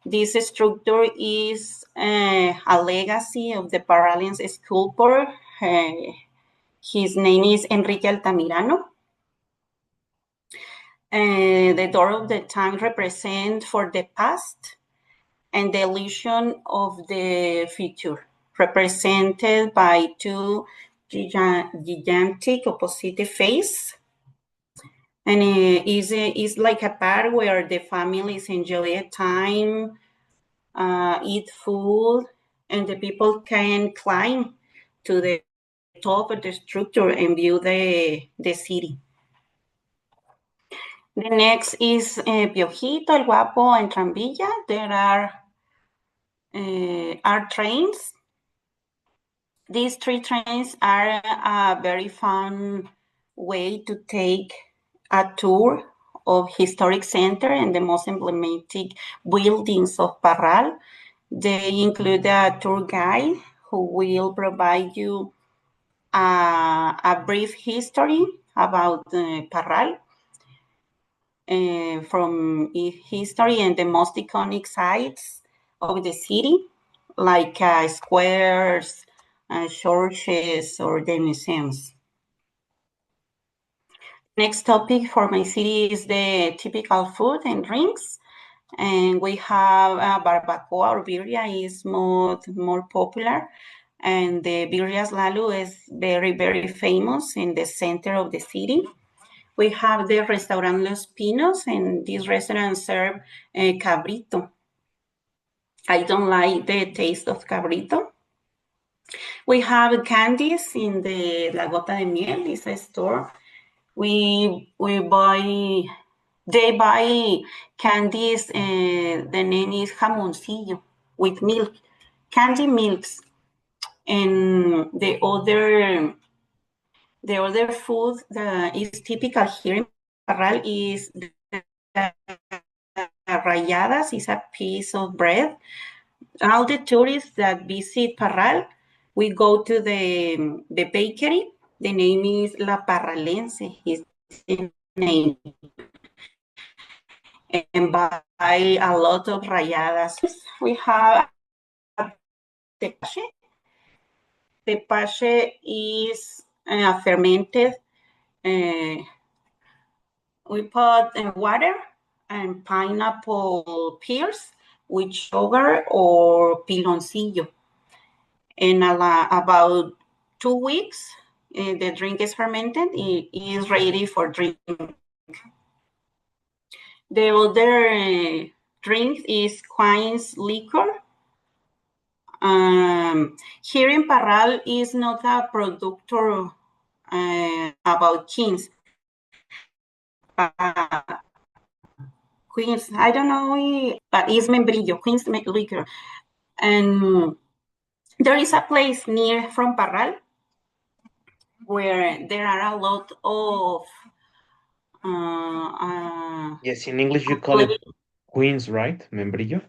This structure is a legacy of the Parralian sculptor. His name is Enrique Altamirano. The Door of the Time represents for the past and the illusion of the future, represented by 2 gigantic opposite faces. And it's like a park where the families enjoy time, eat food, and the people can climb to the top of the structure and view the city. The next is Piojito, El Guapo, and Tranvilla. There are trains. These 3 trains are a very fun way to take a tour of historic center and the most emblematic buildings of Parral. They include a tour guide who will provide you a brief history about Parral, from history and the most iconic sites of the city, like squares, churches, or the museums. Next topic for my city is the typical food and drinks. And we have barbacoa or birria is more popular. And the birrias Lalo is very, very famous in the center of the city. We have the Restaurant Los Pinos, and this restaurant serve cabrito. I don't like the taste of cabrito. We have candies in the La Gota de Miel, it's a store. They buy candies, the name is jamoncillo, with milk, candy milks. And the other food that is typical here in Parral is rayadas, is a piece of bread. All the tourists that visit Parral, we go to the bakery. The name is La Parralense, is the name. And buy a lot of rayadas. We have tepache. Tepache is fermented. We put water and pineapple peels with sugar or piloncillo. In about 2 weeks, the drink is fermented. It is ready for drinking. The other drink is Queen's liquor. Here in Parral is not a producer about Queen's. Queen's, I don't know, but it's Membrillo, Queen's liquor. And there is a place near from Parral where there are a lot of Yes, in English you call it Queens, right? Membrillo?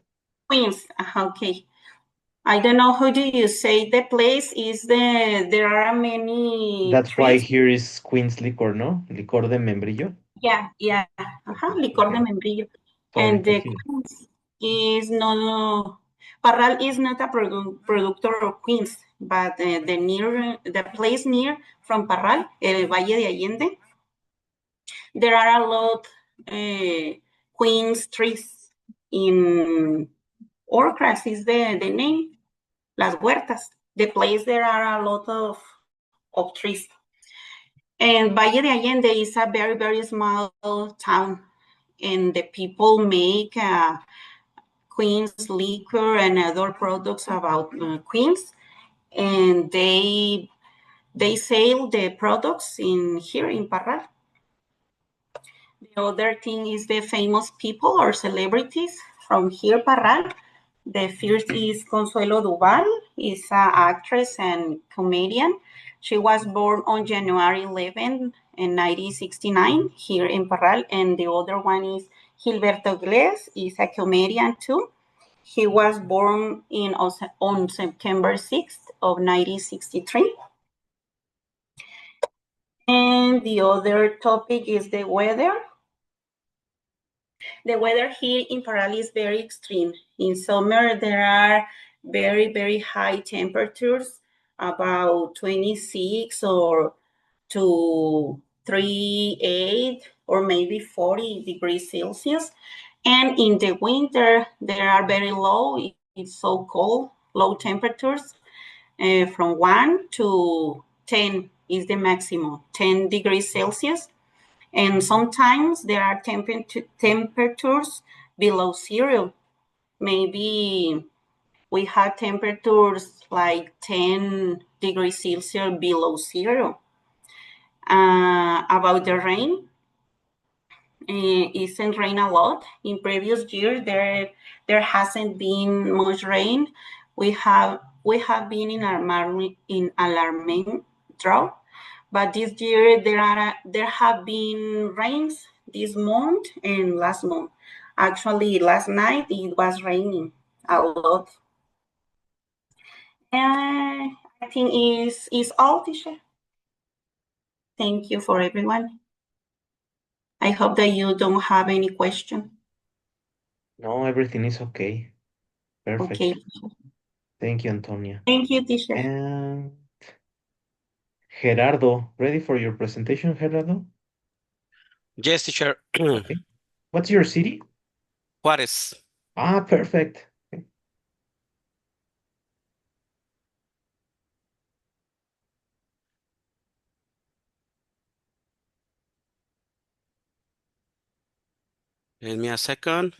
Queens, okay. I don't know how do you say the place is there are many That's trees. why here is Queen's liquor, no? Licor de membrillo. Yeah, licor de membrillo. Sorry, And the continue. Queens is no, Parral is not a producer of Queens, but the place near from Parral, el Valle de Allende, there are a lot Queens trees in Orcras is the name, Las Huertas. The place there are a lot of trees. And Valle de Allende is a very, very small town, and the people make Queens liquor and other products about Queens, and they sell the products here in Parral. The other thing is the famous people or celebrities from here, Parral. The first is Consuelo Duval, is an actress and comedian. She was born on January 11, 1969, here in Parral. And the other one is Gilberto Iglesias, is a comedian too. He was born on September 6th of 1963. And the other topic is the weather. The weather here in Parral is very extreme. In summer, there are very, very high temperatures, about 26 or to 38 or maybe 40 degrees Celsius. And in the winter, there are very low, it's so cold, low temperatures, from 1 to 10 is the maximum, 10 degrees Celsius. And sometimes there are temperatures below zero. Maybe we have temperatures like 10 degrees Celsius below zero. About the rain, isn't rain a lot. In previous years, there hasn't been much rain. We have been in alarming drought, but this year there have been rains this month and last month. Actually, last night it was raining a lot. And I think is all, teacher. Thank you for everyone. I hope that you don't have any question. No, everything is okay. Perfect. Okay. Thank you, Antonia. Thank you, teacher. And Gerardo, ready for your presentation, Gerardo? Yes, teacher. Okay. What's your city? Juárez. Ah, perfect. Okay. Give me a second.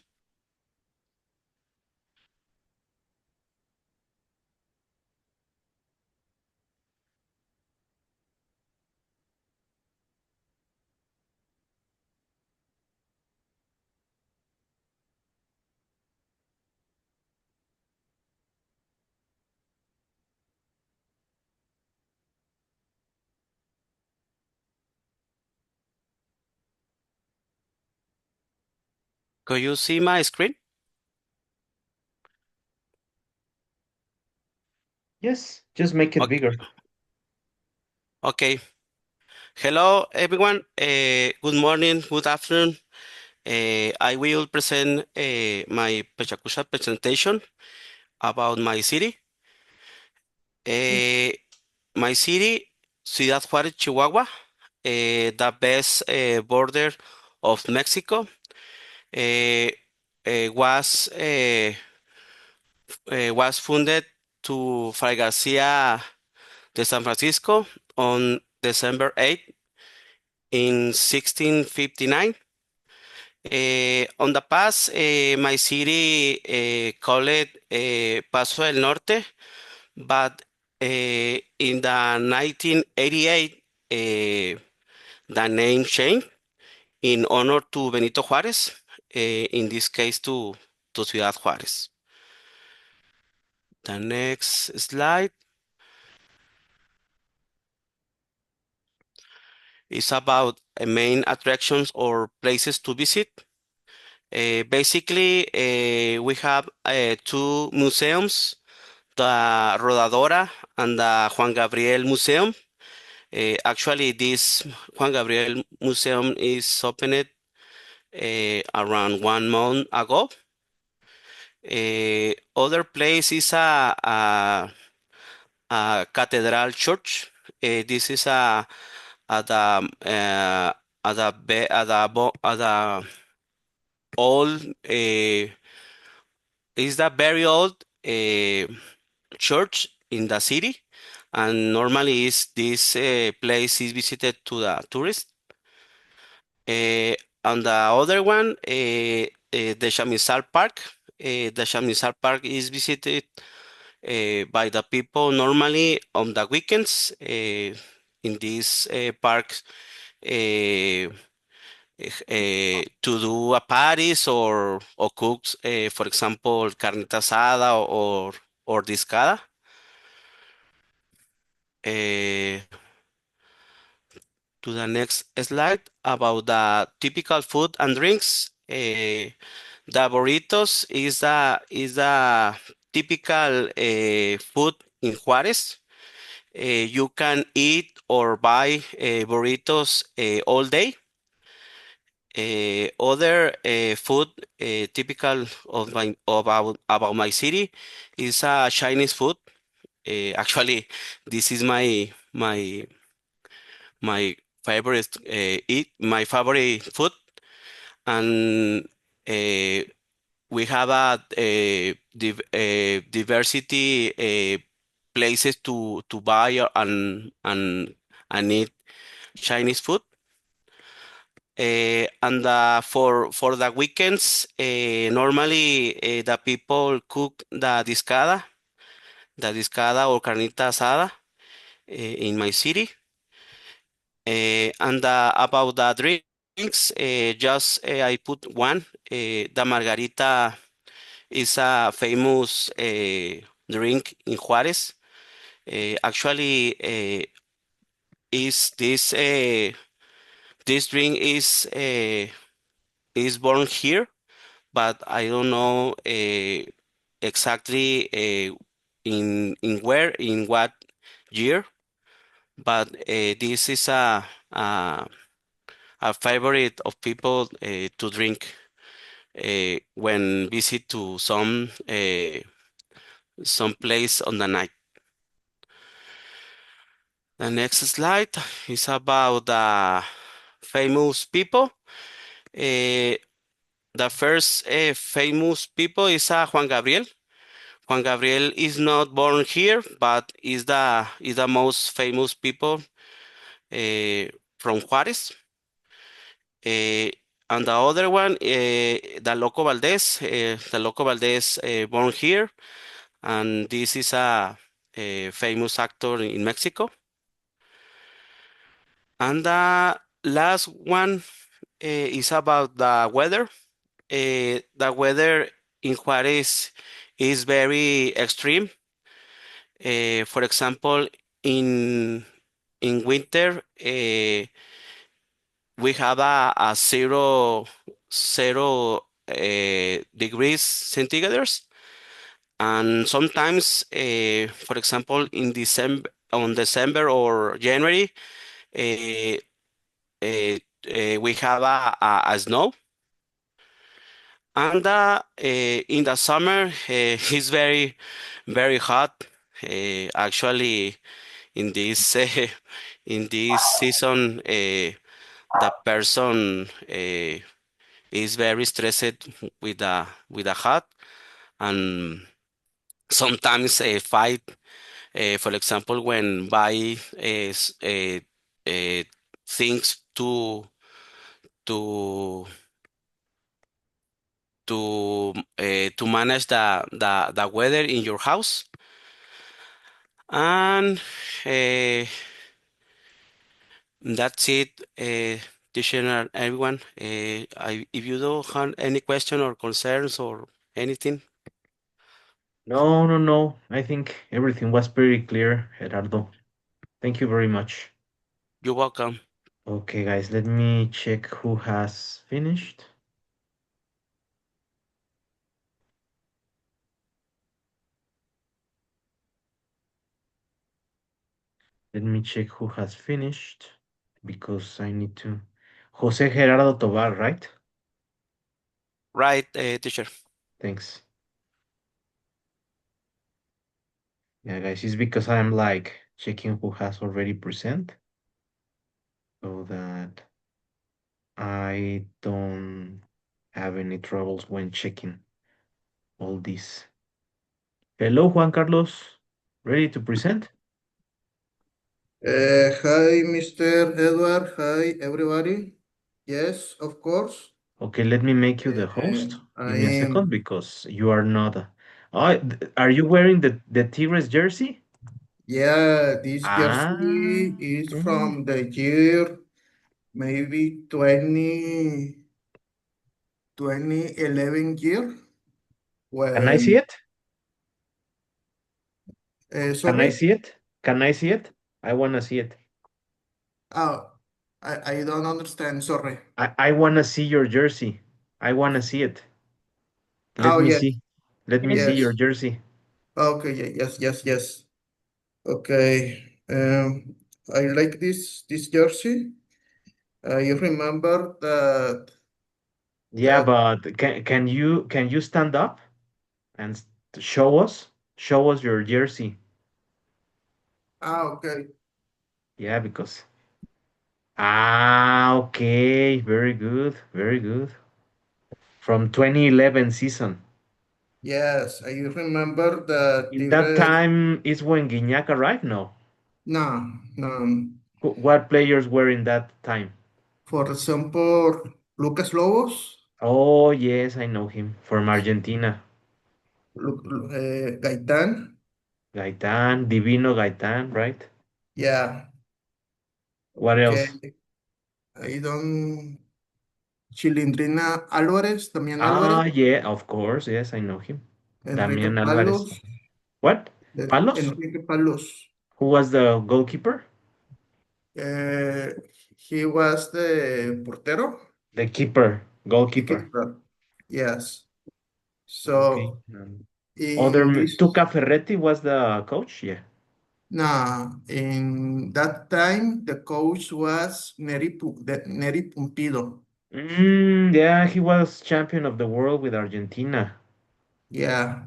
Could you see my screen? Yes, just make it Okay. bigger. Okay. Hello, everyone. Good morning, good afternoon. I will present my Pachacucha presentation about my city. My city, Ciudad Juárez, Chihuahua, the best border of Mexico, was funded to Fray Garcia de San Francisco on December 8 in 1659. On the past, my city called it Paso del Norte, but in the 1988, the name changed in honor to Benito Juárez, in this case to Ciudad Juárez. The next slide is about main attractions or places to visit. Basically, we have two museums, the Rodadora and the Juan Gabriel Museum. Actually, this Juan Gabriel Museum is opened around 1 month ago. Other place is a cathedral church. This is at the old is the very old church in the city, and normally is this place is visited to the tourists. On the other one, the Chamizal Park. The Chamizal Park is visited by the people normally on the weekends. In this park, to do a parties or cooks, for example, carnita asada or discada. To the next slide about the typical food and drinks. The burritos is the typical food in Juárez. You can eat or buy burritos all day. Other food typical of about my city is Chinese food. Actually, this is my favorite my favorite food, and we have a diversity places to buy and eat Chinese food. And for the weekends, normally the people cook the discada or carnita asada in my city. And about the drinks, just I put one. The margarita is a famous drink in Juarez. Actually, is this drink is born here, but I don't know exactly in where, in what year. But this is a favorite of people to drink when visit to some place on the night. The next slide is about the famous people. The first famous people is Juan Gabriel. Juan Gabriel is not born here, but is the most famous people from Juarez. And the other one, the Loco Valdez. The Loco Valdez born here, and this is a famous actor in Mexico. And the last one is about the weather. The weather in Juarez is very extreme. For example, in winter, we have a zero degrees centigrades, and sometimes, for example, on December or January, uh, we have a snow. And in the summer, it's very hot. Actually, in this in this season, the person is very stressed with the hot, and sometimes fight. For example, when buy things to to manage the weather in your house. And that's it, teacher and everyone. If you don't have any question or concerns or anything, No, no, no. I think everything was pretty clear, Gerardo. Thank you very much. you're welcome. Okay, guys, let me check who has finished. Let me check who has finished because I need to. Jose Gerardo Tobar, right? Right, teacher. Thanks. Yeah, guys, it's because I'm like checking who has already present so that I don't have any troubles when checking all this. Hello, Juan Carlos. Ready to present? Hi, Mr. Edward. Hi, everybody. Yes, of course. Okay, let me make you the host. I Give me a second am. because you are not. Are you wearing the Tigres jersey? Yeah, this Ah, jersey is okay. from the year maybe 2011 year. Can I see When, it? Can I sorry? see it? Can I see it? I want to see it. Oh, I don't understand. Sorry. I want to see your jersey. I want to see it. Let Oh, me yes, see. Let me see your yes. jersey. Okay, yes. Okay. I like this jersey. I remember that Yeah, that but can you stand up and show us your jersey? okay. Yeah, because okay, very good, very good. From 2011 season. Yes, I remember that In that Tigres. time is when Guiñac arrived. No, No, no. what players were in that time? For example, Lucas Lobos, Oh, yes, I know him from Argentina. Gaitán, Gaitán, Divino Gaitán, right? yeah, What okay. else? I don't, Chilindrina Álvarez, Damián Ah, Álvarez, yeah, of course. Yes, I know him. Enrique Damián Álvarez. Palos, What? Palos? Enrique Palos. Who was the goalkeeper? He was the portero, The keeper, the goalkeeper. keeper. Yes. Okay. So in this, Tuca Ferretti was the coach? Yeah. in that time, the coach was Neri Pumpido. Yeah, he was champion of the world with Argentina. Yeah,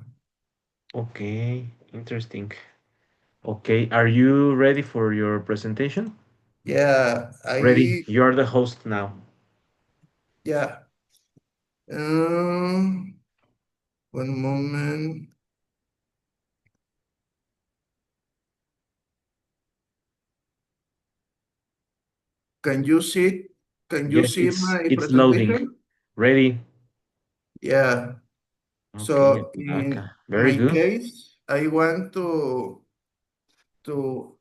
Okay, interesting. Okay, are you ready for your presentation? yeah, Ready. You're the host now. yeah. One moment. Can you see, can you Yes, see my it's loading. presentation? Ready? Yeah. Okay, So in Apodaca. Very my good. case, I want to to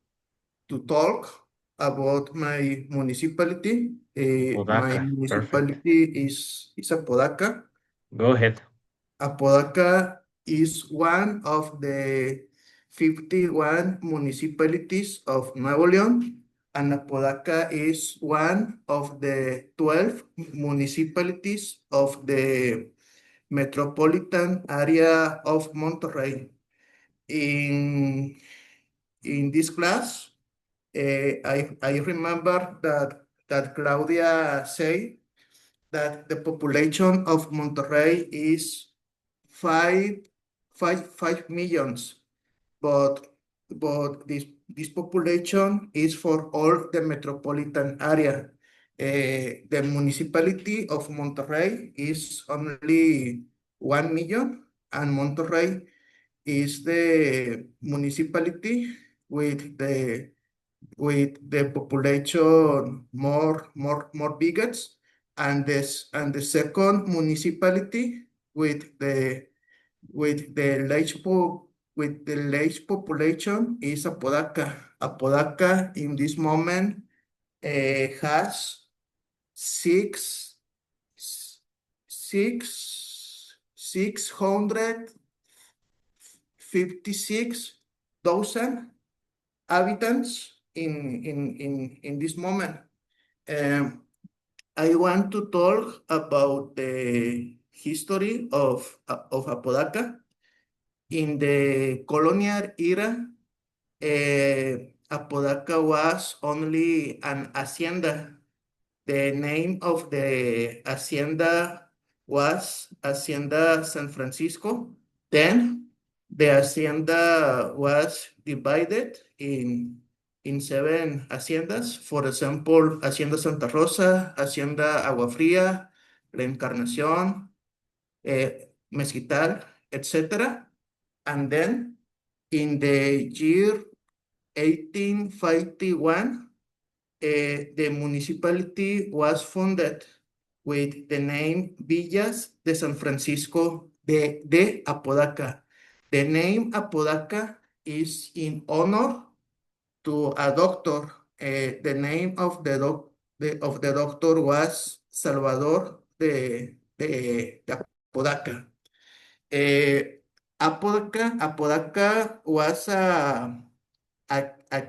talk about my municipality. My Apodaca. Perfect. municipality is Apodaca. Go ahead. Apodaca is one of the 51 municipalities of Nuevo León, and Apodaca is one of the 12 municipalities of the metropolitan area of Monterrey. In this class, I remember that Claudia said that the population of Monterrey is five, 5 millions, but this population is for all the metropolitan area. The municipality of Monterrey is only 1 million, and Monterrey is the municipality with the population more biggest, and the second municipality with the large population is Apodaca. Apodaca in this moment has six six 656,000 habitants in this moment. I want to talk about the history of Apodaca. In the colonial era, Apodaca was only an hacienda. The name of the hacienda was Hacienda San Francisco. Then the hacienda was divided in 7 haciendas. For example, Hacienda Santa Rosa, Hacienda Agua Fría, La Encarnación, Mezquital, etc. And then in the year 1851, the municipality was founded with the name Villas de San Francisco de Apodaca. The name Apodaca is in honor to a doctor. The name of the doctor was Salvador de Apodaca. Apodaca was a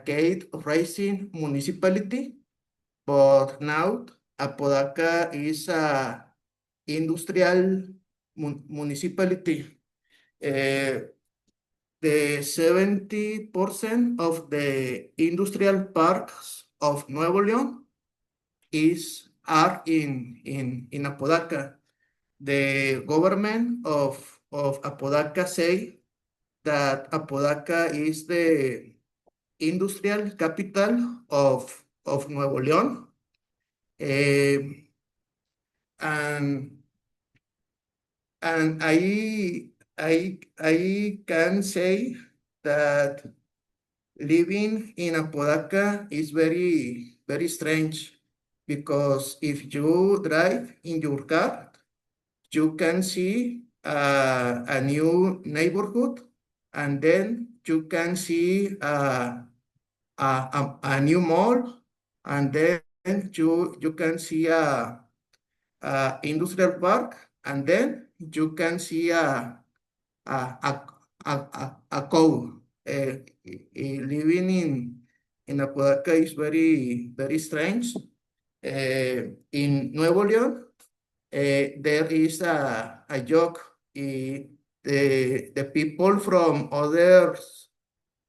gate racing municipality, but now Apodaca is a industrial municipality. The 70% of the industrial parks of Nuevo León are in Apodaca. The government of Apodaca say that Apodaca is the industrial capital of Nuevo León. And I can say that living in Apodaca is very, very strange because if you drive in your car, you can see a new neighborhood, and then you can see a new mall, and then you can see a industrial park, and then you can see a cow. Living in Apodaca is very strange. In Nuevo León, there is a joke. The people from other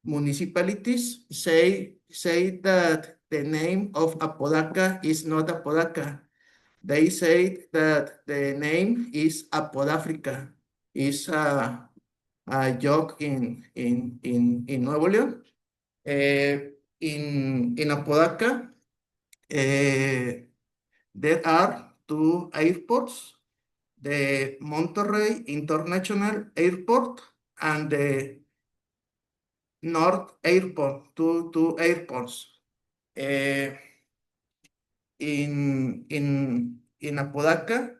municipalities say that the name of Apodaca is not Apodaca. They say that the name is Apodafrica. It's a joke in Nuevo León. In Apodaca, there are two airports, the Monterrey International Airport and the North Airport, two airports. In Apodaca,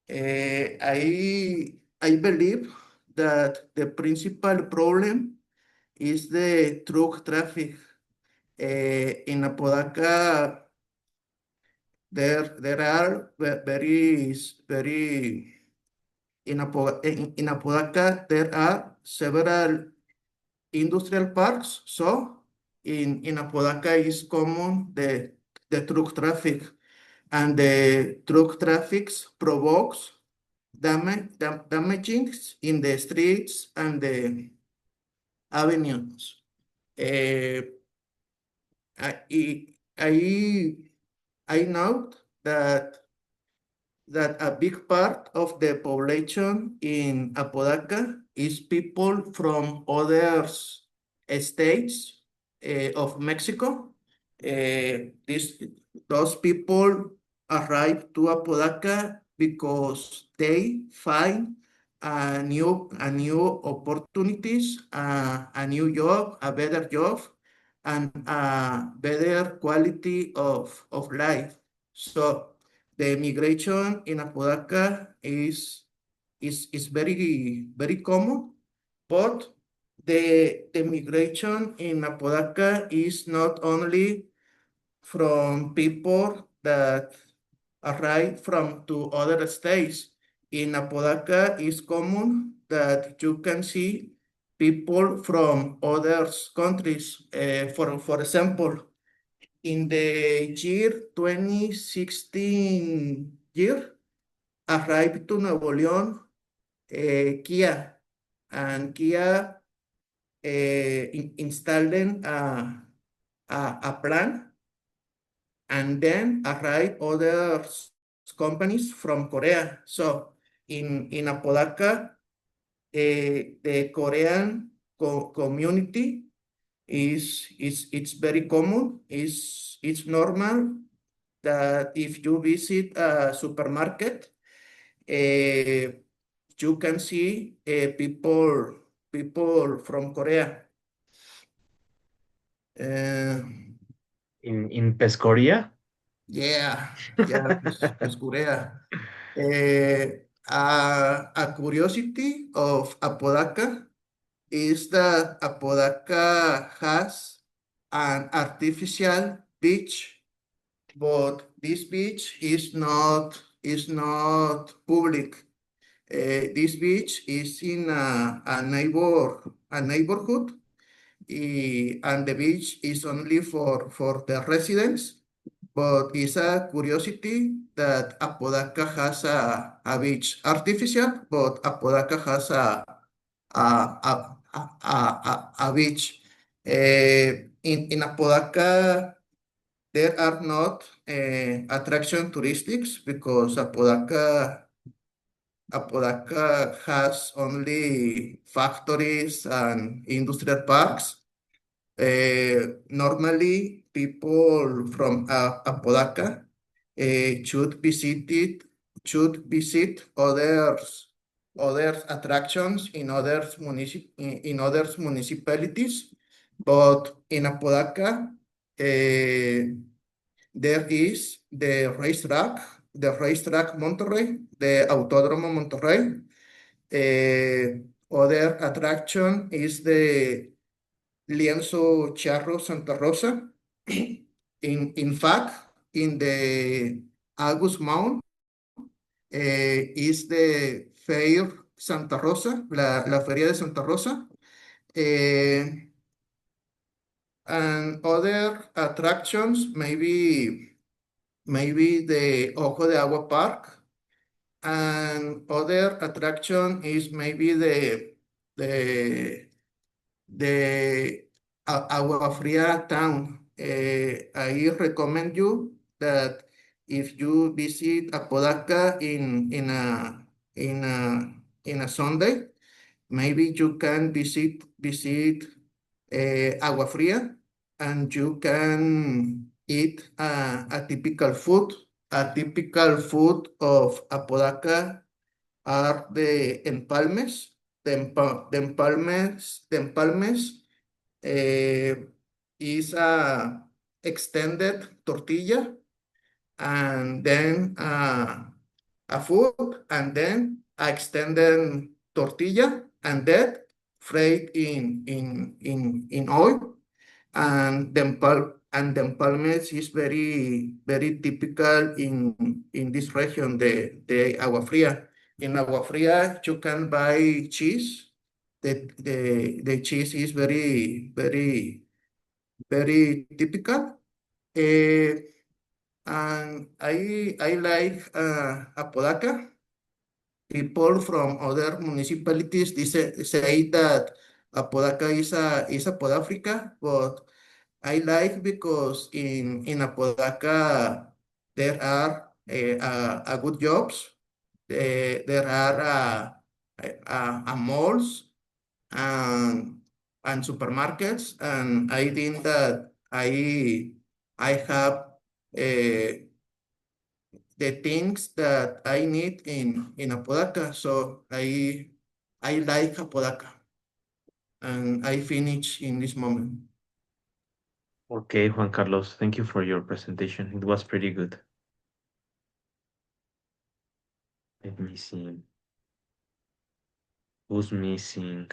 I believe that the principal problem is the truck traffic. In Apodaca, there are in Apodaca there are several industrial parks. So in Apodaca is common the truck traffic, and the truck traffic provokes damagings in the streets and the avenues. I note that a big part of the population in Apodaca is people from other states of Mexico. Those people arrive to Apodaca because they find new opportunities, a new job, a better job, and a better quality of life. So the migration in Apodaca is very common, but the migration in Apodaca is not only from people that arrive from to other states. In Apodaca, it's common that you can see people from other countries. For example, in the year 2016 arrived to Nuevo León Kia, and Kia installed a plan, and then arrived other companies from Korea. So in Apodaca, the Korean community it's very common. It's normal that if you visit a supermarket, you can see people from Korea. In Pescoria? Yeah, Pescoria. A curiosity of Apodaca is that Apodaca has an artificial beach, but this beach is not public. This beach is in a neighborhood, and the beach is only for the residents. But it's a curiosity that Apodaca has a beach, artificial, but Apodaca has a beach. In Apodaca, there are not attraction touristics because Apodaca has only factories and industrial parks. Normally, people from Apodaca should visit other attractions in other municipalities, but in Apodaca, there is the racetrack Monterrey, the Autódromo Monterrey. Other attraction is the Lienzo Charro Santa Rosa. In fact, in the August Mount is the Fair Santa Rosa, la Feria de Santa Rosa. And other attractions, maybe the Ojo de Agua Park. And other attraction is maybe the Agua Fria town. I recommend you that if you visit Apodaca in a Sunday, maybe you can visit Agua Fria, and you can eat a typical food. A typical food of Apodaca are the empalmes. The empalmes is a extended tortilla, and then a food, and then a extended tortilla, and that fried in oil. And the empalmes is very typical in this region, the Agua Fria. In Agua Fria, you can buy cheese. The cheese is very typical. And I like Apodaca. People from other municipalities say that Apodaca is a Podafrica, but I like because in Apodaca there are a good jobs. There are malls and supermarkets, and I think that I have the things that I need in Apodaca. So I like Apodaca, and I finish in this moment. Okay, Juan Carlos, thank you for your presentation. It was pretty good. Let me see. Who's missing?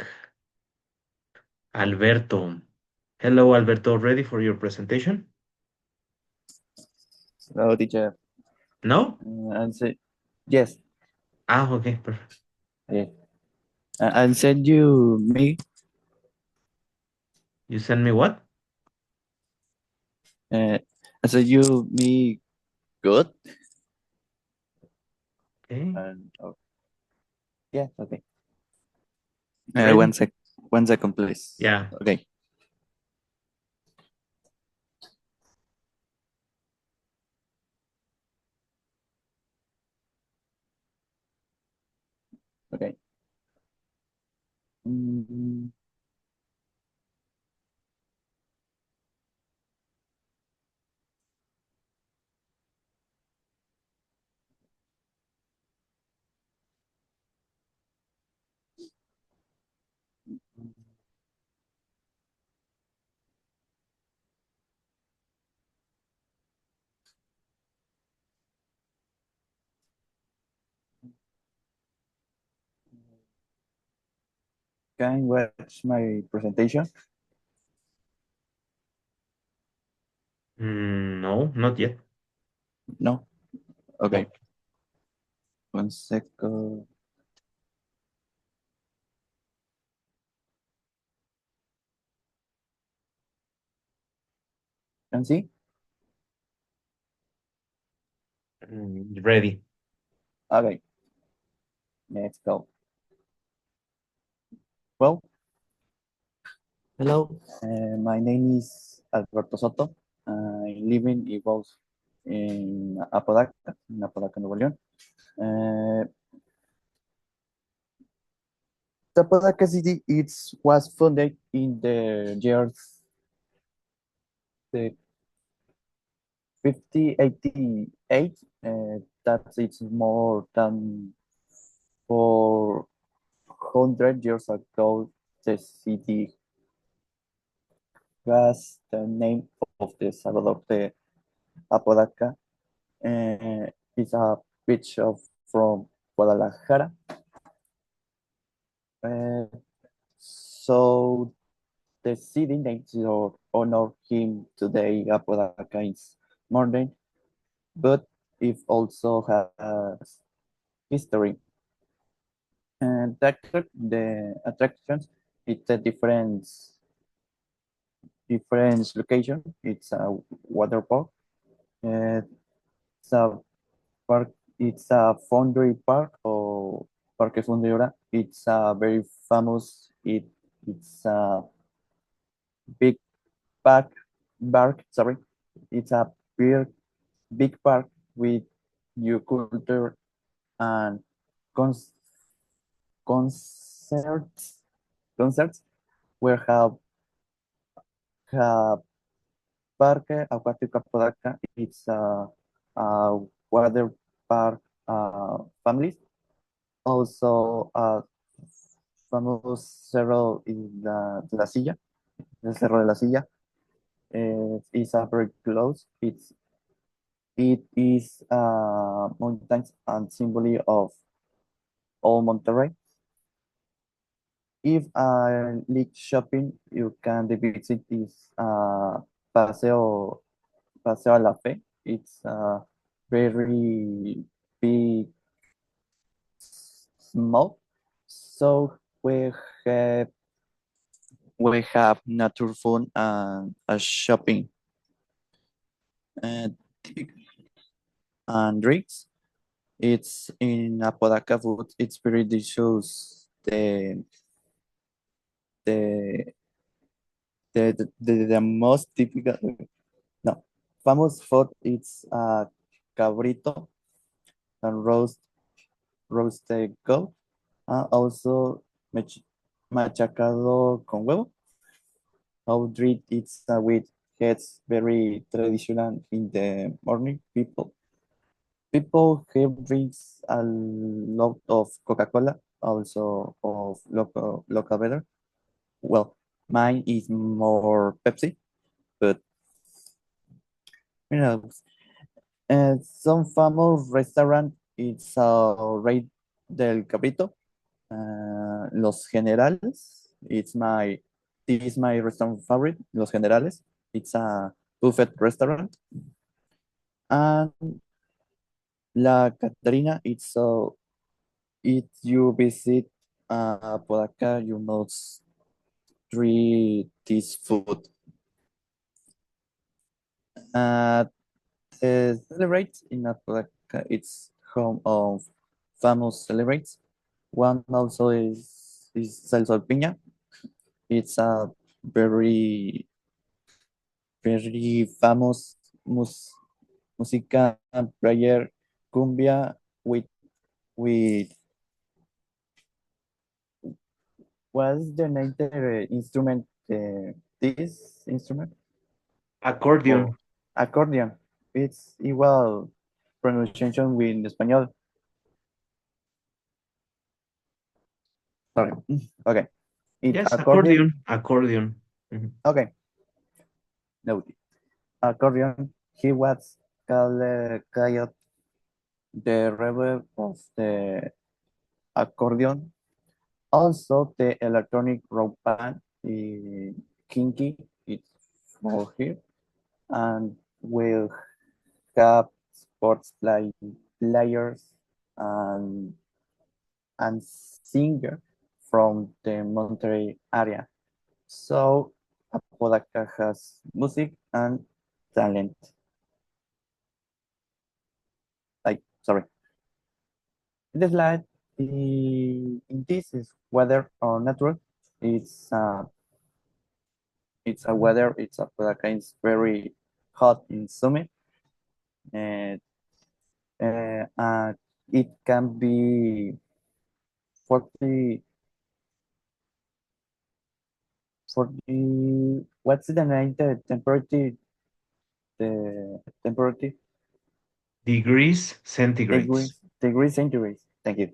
Alberto. Hello, Alberto. Ready for your presentation? Hello, teacher. No? Answer yes. Okay, perfect. Yeah. And send you me. You send me what? I said you me good. Okay. And yeah, okay. Ready? 1 second, please. Yeah. Okay. Okay. Can you watch my presentation? No, not yet. No? Okay. No. 1 second. Can see? Ready. Okay. Let's go. Well, hello. My name is Alberto Soto. I live in Apodaca, Nuevo León. The Apodaca city was founded in the years 1588. That it's more than 400 years ago. The city was the name of the Salvador Apodaca. It's a beach from Guadalajara. So the city named to honor him today, Apodaca is modern, but it also has history. And the attractions, it's a different location. It's a water park. It's a park. It's a Foundry Park or Parque Fundidora. It's a very famous. It's a big park. Sorry, it's a big park with new culture and cons concerts where have Parque Acuático Apodaca. It's a water park families. Also, famous cerro in La Silla, the Cerro de la Silla. It's a very close. It is mountains and symbol of all Monterrey. If I like shopping, you can visit this Paseo a la Fe. It's a very big mall. So have we have nature fun and a shopping and drinks. It's in Apodaca food. It's very delicious. The the most typical no famous food. It's cabrito and roasted goat. Also machacado con huevo. How drink it's with heads very traditional in the morning. People have drinks a lot of Coca-Cola, also of local better. Well, mine is more Pepsi, but you know, some famous restaurant it's Rey del Cabrito, Los Generales. This is my restaurant favorite, Los Generales. It's a buffet restaurant. And La Catarina, if you visit Podaca, you must try this food. Celebrates in Apodaca, it's home of famous celebrates. One also is Celso Piña. It's a very famous música player cumbia with what is the name the instrument this instrument Accordion. accordion. It's igual pronunciation with español. Sorry. Okay. Yes, accordion. Mhm. Okay. No. Accordion. He was called Coyote, the rebel of the accordion. Also, the electronic rock band Kinky is for here, and will have sports players and singer from the Monterrey area. So Apodaca has music and talent. Sorry. The slide in this is weather or network. It's a weather. It's Apodaca. It's very hot in summer, and it can be 40. What's the name? The temperature. The temperature. Degrees centigrades. Degrees centigrade. Thank you.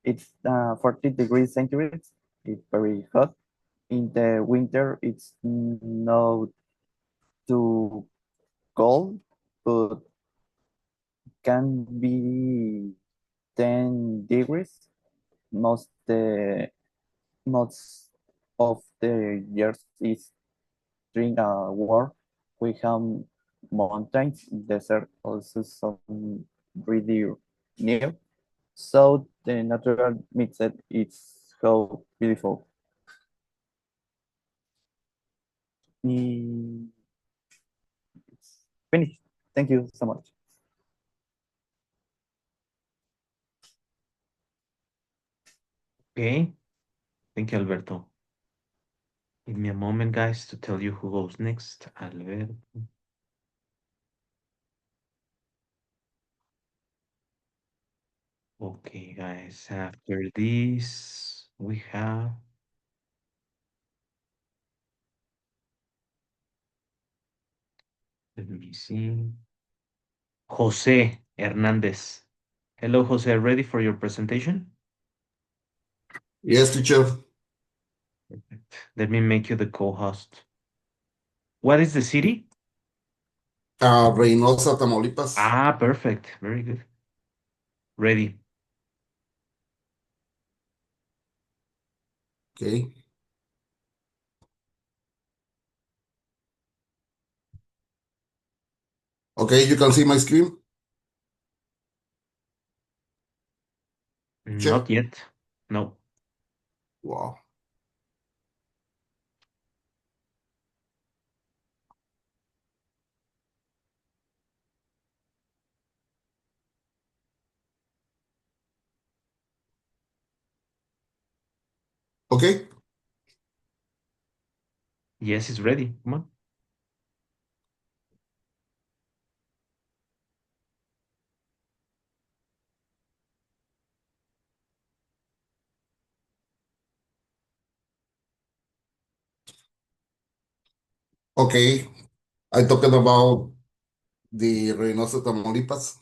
It's 40 degrees centigrade. It's very hot. In the winter, it's not too cold, but can be 10 degrees most of the years is during war. We have mountains, desert, also some really near. So the natural mix is so beautiful. Mm, It's finished. Thank you so much. Okay. Thank you, Alberto. Give me a moment, guys, to tell you who goes next. Alberto. Okay, guys. After this, we have. Let me see. Jose Hernandez. Hello, Jose. Ready for your presentation? Yes, teacher. Perfect. Let me make you the co-host. What is the city? Reynosa, Tamaulipas. Ah, perfect. Very good. Ready. Okay. Okay, you can see my screen. Not yet. No. Wow. Okay. Yes, it's ready. Come on. Okay. I talking about the Reynosa, Tamaulipas.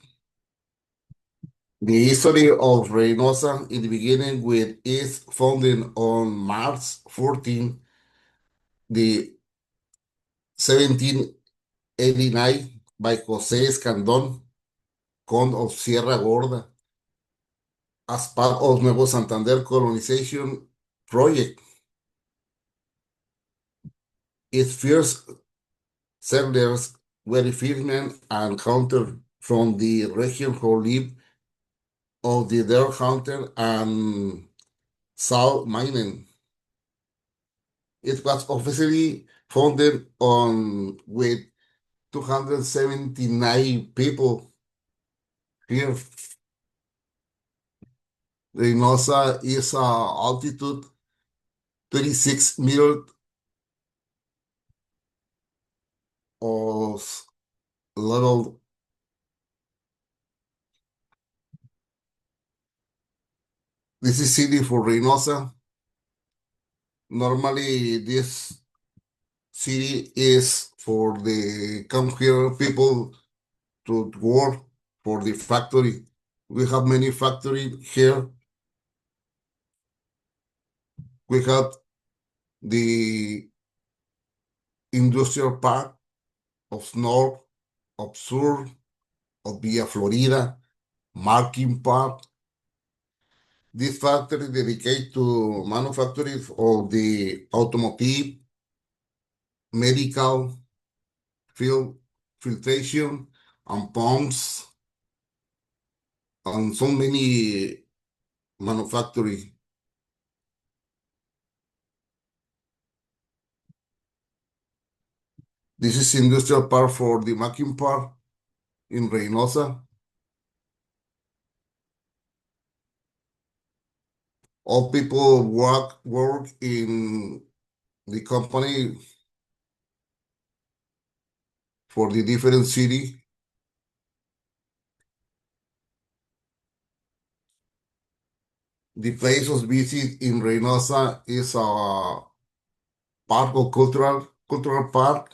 The history of Reynosa in the beginning with its founding on March 14, the 1789 by José Escandón, Conde of Sierra Gorda, as part of Nuevo Santander colonization project. Its first settlers were fishermen and hunters from the region who lived of the deer hunter and salt mining. It was officially founded on with 279 people here. Reynosa is altitude 26 meters of level. This is city for Reynosa. Normally, this city is for the come here people to work for the factory. We have many factory here. We have the industrial park of North, of Sur, of Villa Florida, Marking Park. This factory dedicated to manufacturing of the automotive, medical, field filtration, and pumps, and so many manufacturing. This is industrial park for the Marking Park in Reynosa. All people work in the company for the different city. The place of visit in Reynosa is a park of cultural park,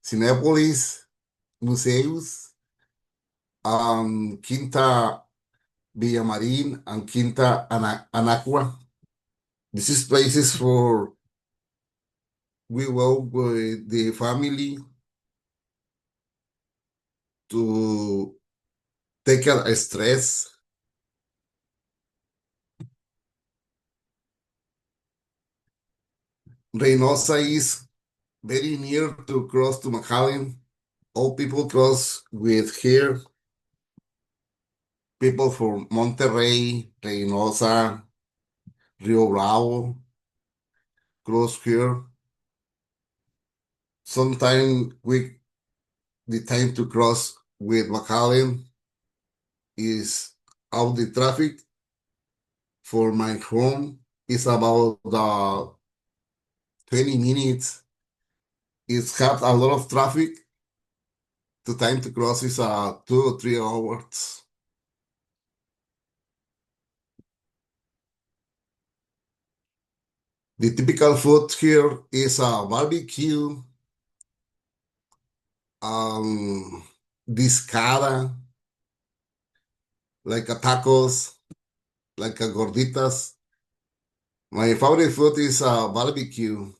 Cinépolis, museums, Quinta Villamarín, and Quinta Anacua. This is places for we go with the family to take a stress. Reynosa is very near to cross to McAllen. All people cross with here. People from Monterrey, Reynosa, Rio Bravo cross here. Sometimes the time to cross with McAllen is out the traffic. For my home is about 20 minutes. It's had a lot of traffic. The time to cross is 2 or 3 hours. The typical food here is a barbecue, discada, like a tacos, like a gorditas. My favorite food is barbecue.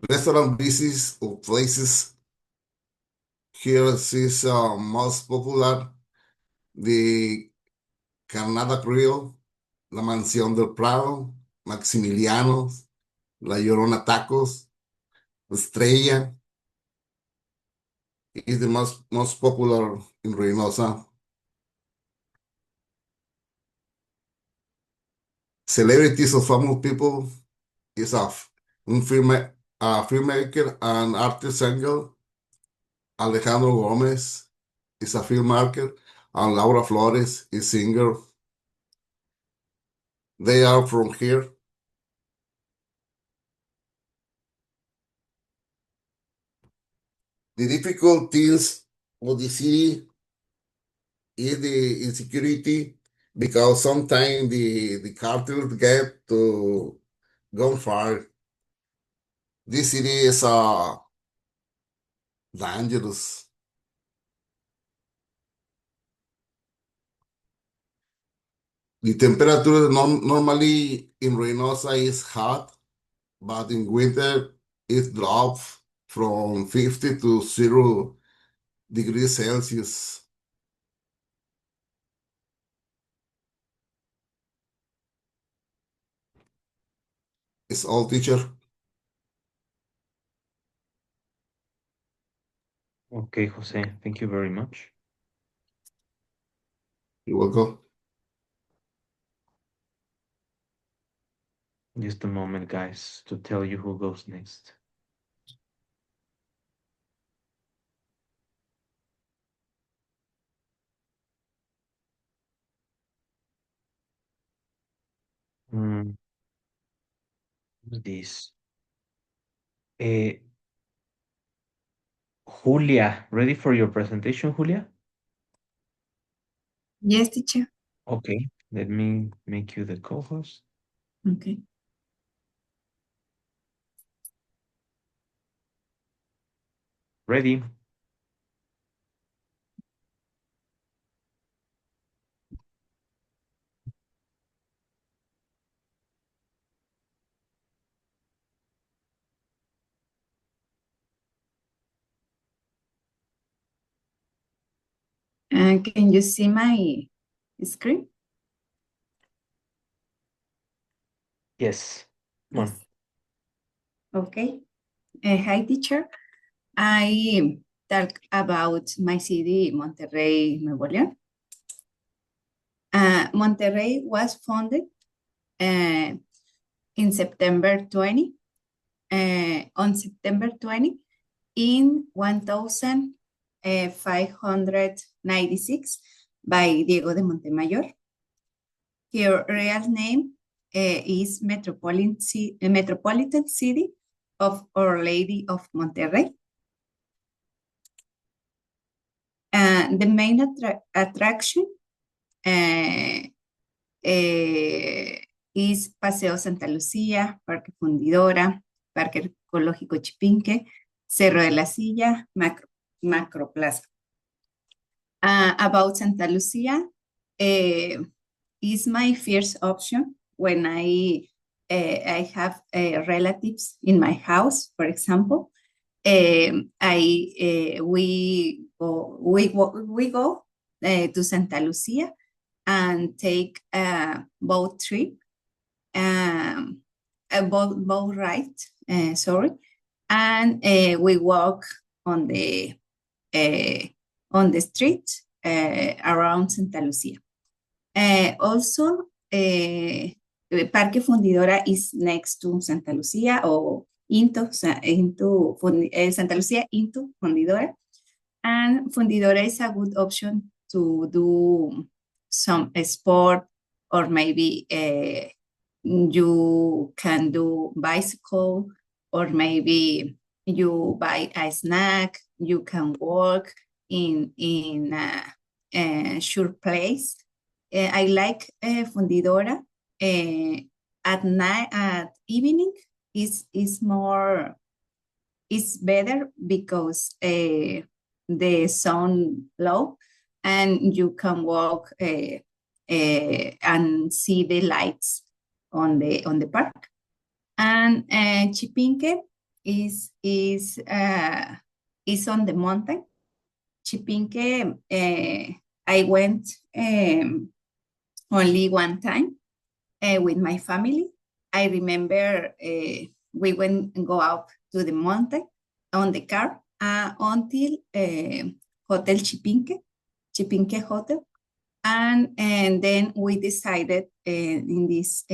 Restaurant visits or places here is most popular. The Carnada Grill, La Mansión del Prado, Maximiliano's, La Llorona Tacos, Estrella is the most popular in Reynosa. Celebrities of famous people is a filmmaker and artist angel. Alejandro Gomez is a filmmaker, and Laura Flores is singer. They are from here. The difficult things of the city is the insecurity because sometimes the cartels get to gunfire. This city is dangerous. The temperature normally in Reynosa is hot, but in winter it drops from 50 to 0 degrees Celsius. It's all, teacher. Okay, Jose, thank you very much. You're welcome. Just a moment, guys, to tell you who goes next. Who's this? Julia, ready for your presentation, Julia? Yes, teacher. Okay, let me make you the co-host. Okay. Ready? Can you see my screen? Yes. Come on. Yes. Okay. Hi, teacher. I talk about my city, Monterrey, Nuevo León. Monterrey was founded in September 20, on September 20 in 1596 by Diego de Montemayor. Her real name is Metropolitan City of Our Lady of Monterrey. The main attraction is Paseo Santa Lucía, Parque Fundidora, Parque Ecológico Chipinque, Cerro de la Silla, Macro Plaza. About Santa Lucía, is my first option when I I have relatives in my house, for example. We go to Santa Lucia and take a boat trip, a boat ride, sorry, and we walk on the street around Santa Lucia. Also, Parque Fundidora is next to Santa Lucia or into Santa Lucia into Fundidora. And Fundidora is a good option to do some sport, or maybe you can do bicycle, or maybe you buy a snack, you can walk in a sure place. I like Fundidora. At night, at evening is better because the sun low and you can walk and see the lights on the park. And Chipinque is on the mountain. Chipinque, I went only one time with my family. I remember we went and go out to the mountain on the car until Hotel Chipinque Hotel, and then we decided in this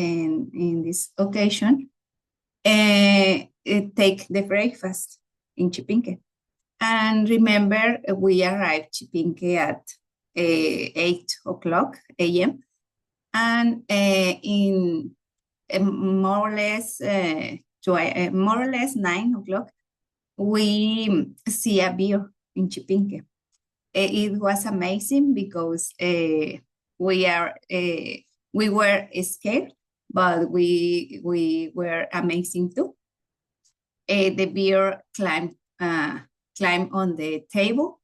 occasion take the breakfast in Chipinque. And remember, we arrived Chipinque at 8:00 a.m. and in more or less 9:00 we see a bear in Chipinque. It was amazing because we were scared, but we were amazing too. The bear climbed on the table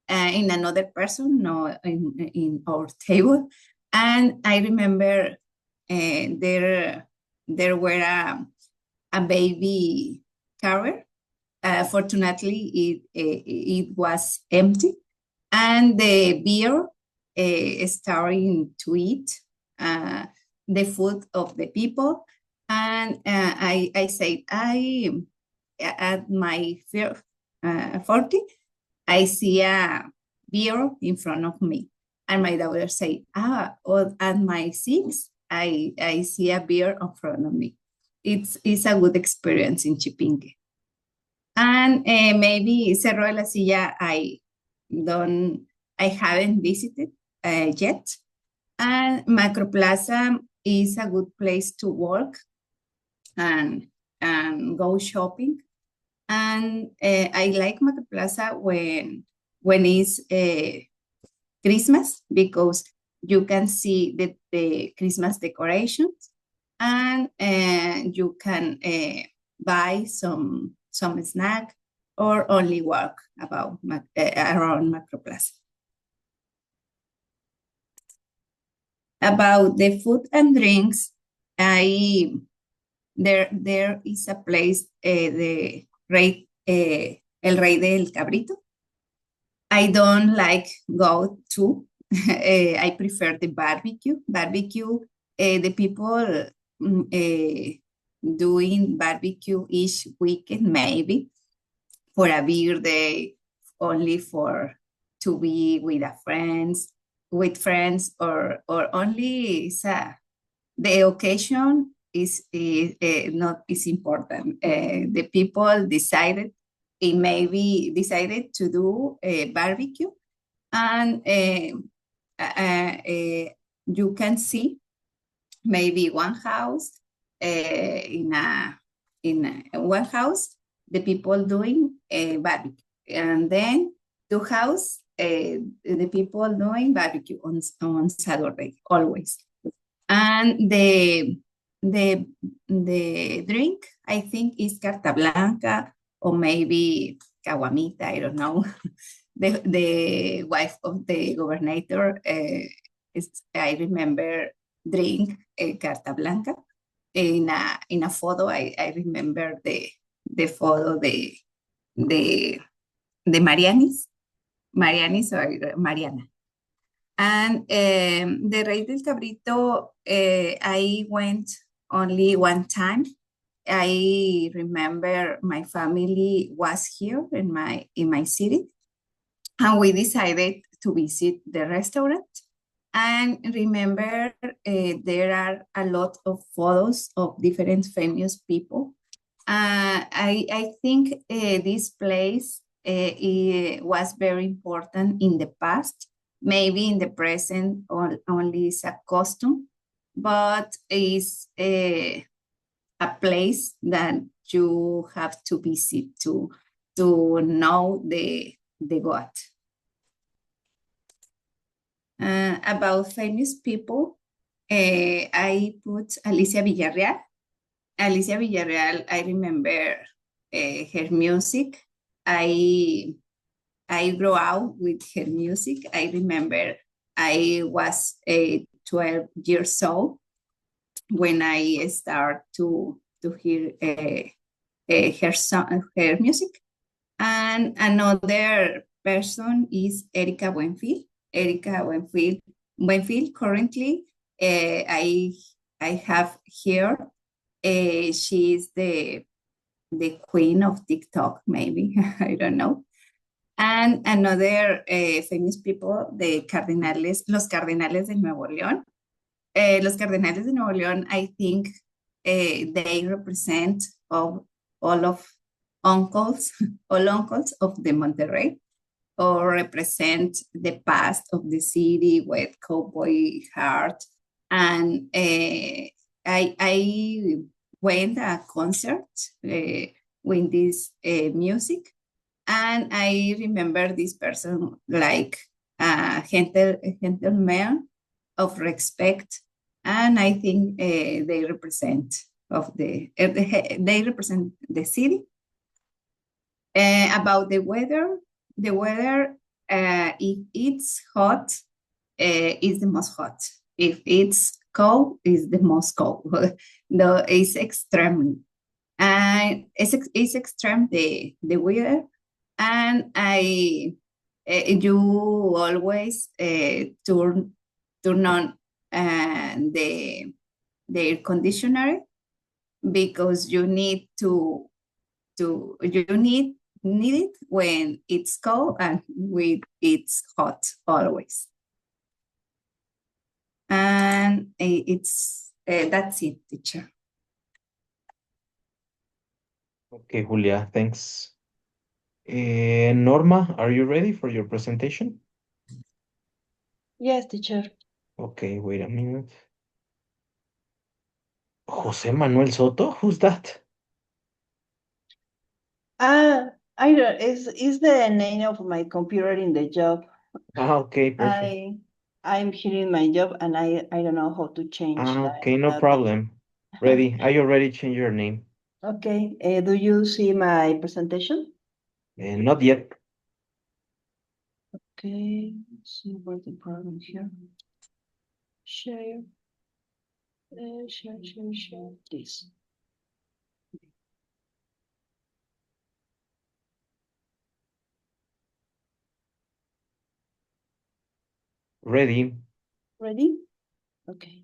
in another person, no, in our table. And I remember there were a baby carrier. Fortunately, it was empty, and the bear starting to eat the food of the people. And I said, at my 40, I see a bear in front of me. And my daughter said, at my 6, I see a bear in front of me. It's a good experience in Chipinque. And maybe Cerro de la Silla, I haven't visited yet. And Macroplaza is a good place to walk and go shopping. And I like Macroplaza when it's Christmas, because you can see the Christmas decorations, and you can buy some snack or only walk around Macroplaza. About the food and drinks, there is a place, El Rey del Cabrito. I don't like go to. I prefer the barbecue. The people doing barbecue each weekend, maybe for a beer day, only to be with friends, or only the occasion is important. The people decided to do a barbecue, and you can see maybe one house in one house the people doing a barbecue, and then 2 house the people doing barbecue on Saturday always. And the drink, I think, is Carta Blanca or maybe Caguamita, I don't know. The wife of the governor I remember drink Carta Blanca. in a photo. I remember the photo the Marianis or Mariana. And the Rey del Cabrito, I went only one time. I remember my family was here in my city, and we decided to visit the restaurant. And remember, there are a lot of photos of different famous people. I think this place was very important in the past. Maybe in the present only is a costume, but is a place that you have to visit to know the god. About famous people, I put Alicia Villarreal. Alicia Villarreal, I remember her music. I grew up with her music. I remember I was 12 years old when I start to hear her music. And another person is Erika Buenfil. Erika Buenfil currently, I have here. She is the queen of TikTok, maybe. I don't know. And another famous people, los Cardenales de Nuevo León. Los Cardenales de Nuevo León, I think they represent all uncles of the Monterrey, or represent the past of the city with cowboy heart. And I went a concert with this music, and I remember this person like a gentleman of respect, and I think they represent they represent the city. About the weather, if it's hot, is the most hot. If it's cold, is the most cold. No, it's extreme. And it's extreme the weather. And you always turn on the air conditioner, because you need need it when it's cold and when it's hot always. And it's that's it, teacher. Okay, Julia, thanks. Norma, are you ready for your presentation? Yes, teacher. Okay, wait a minute. Jose Manuel Soto, who's that? I don't, is the name of my computer in the job. Okay, perfect. I'm here in my job, and I don't know how to change Okay, no that. problem. Ready? I already changed your name. Okay, do you see my presentation? Not yet. Okay, let's see what's the problem here. Share, share, this. Ready? Ready? Okay.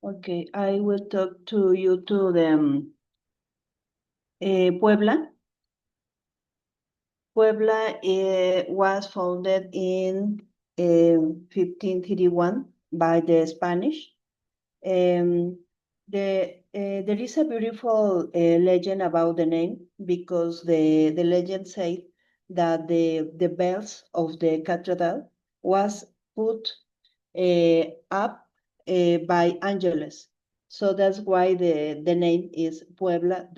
Okay, I will talk to you to the Puebla. Puebla was founded in 1531 by the Spanish. There is a beautiful legend about the name, because the legend said that the bells of the cathedral was put up by Angeles. So that's why the name is Puebla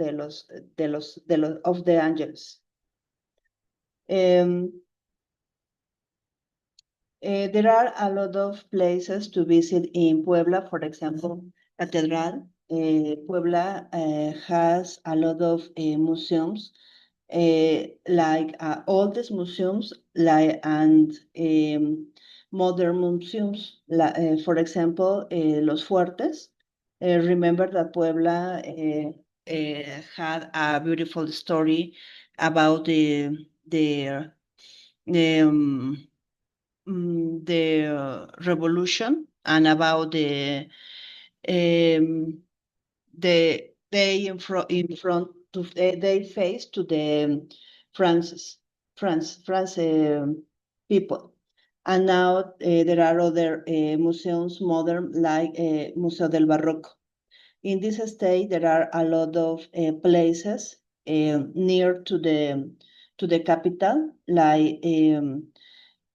of the Angeles. There are a lot of places to visit in Puebla. For example, Cathedral. Puebla has a lot of museums, like oldest museums, and modern museums, for example, Los Fuertes. Remember that Puebla had a beautiful story about the revolution and about the they in front to they face to the France people. And now there are other museums modern like Museo del Barroco. In this state, there are a lot of places near to the capital, like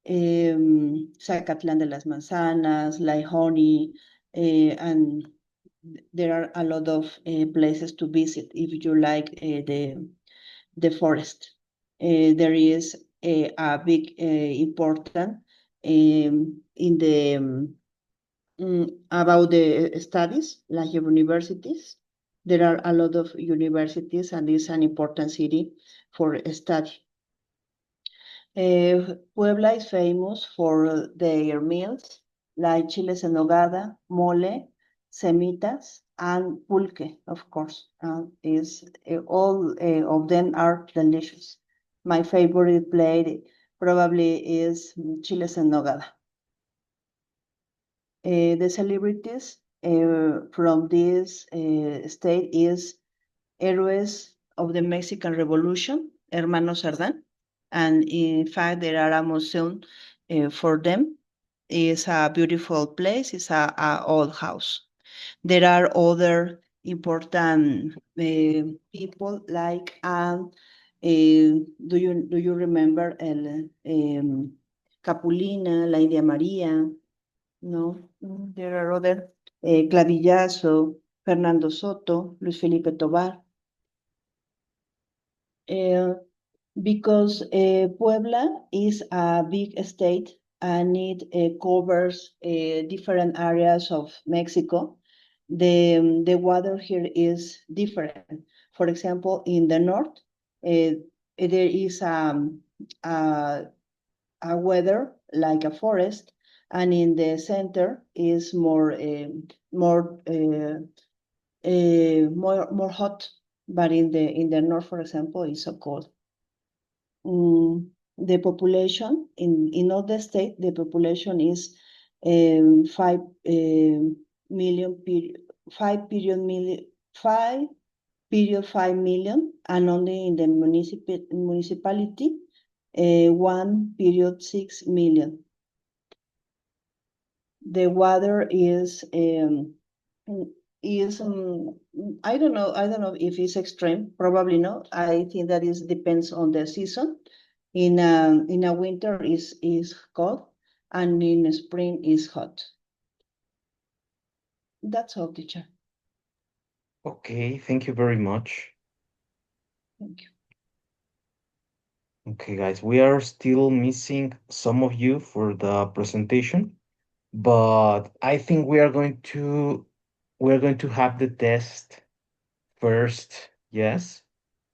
Zacatlán de las Manzanas, like Honey, and there are a lot of places to visit if you like the forest. There is a big important in the about the studies like universities. There are a lot of universities and it's an important city for study. Puebla is famous for their meals like chiles en nogada, mole, semitas, and pulque, of course. All of them are delicious. My favorite plate probably is chiles en nogada. The celebrities from this state is Héroes of the Mexican Revolution, Hermanos Cerdán. And in fact, there are a museum for them. It's a beautiful place. It's a old house. There are other important people like do you remember Capulina, La India María? No, there are other Clavillazo, Fernando Soto, Luis Felipe Tobar. Because Puebla is a big state and it covers different areas of Mexico, the water here is different. For example, in the north, there is a weather like a forest, and in the center is more hot, but in the north, for example, is so cold. The population in all the state, the population is 5 million, 5 million, and only in the municipality 1.6 million. The water is I don't know if it's extreme, probably not. I think that depends on the season. In a winter is cold, and in spring is hot. That's all, teacher. Okay, thank you very much. Thank you. Okay, guys, we are still missing some of you for the presentation, but I think we're going to have the test first, yes?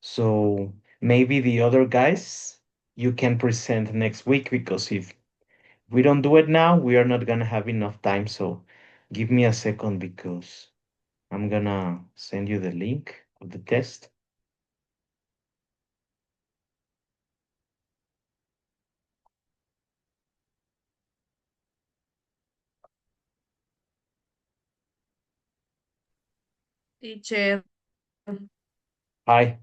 So maybe the other guys you can present next week, because if we don't do it now, we are not gonna have enough time. So give me a second, because I'm gonna send you the link of the test. Teacher, Hi.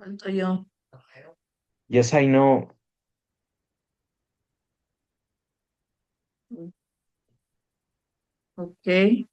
falto yo. Yes, I know. Okay.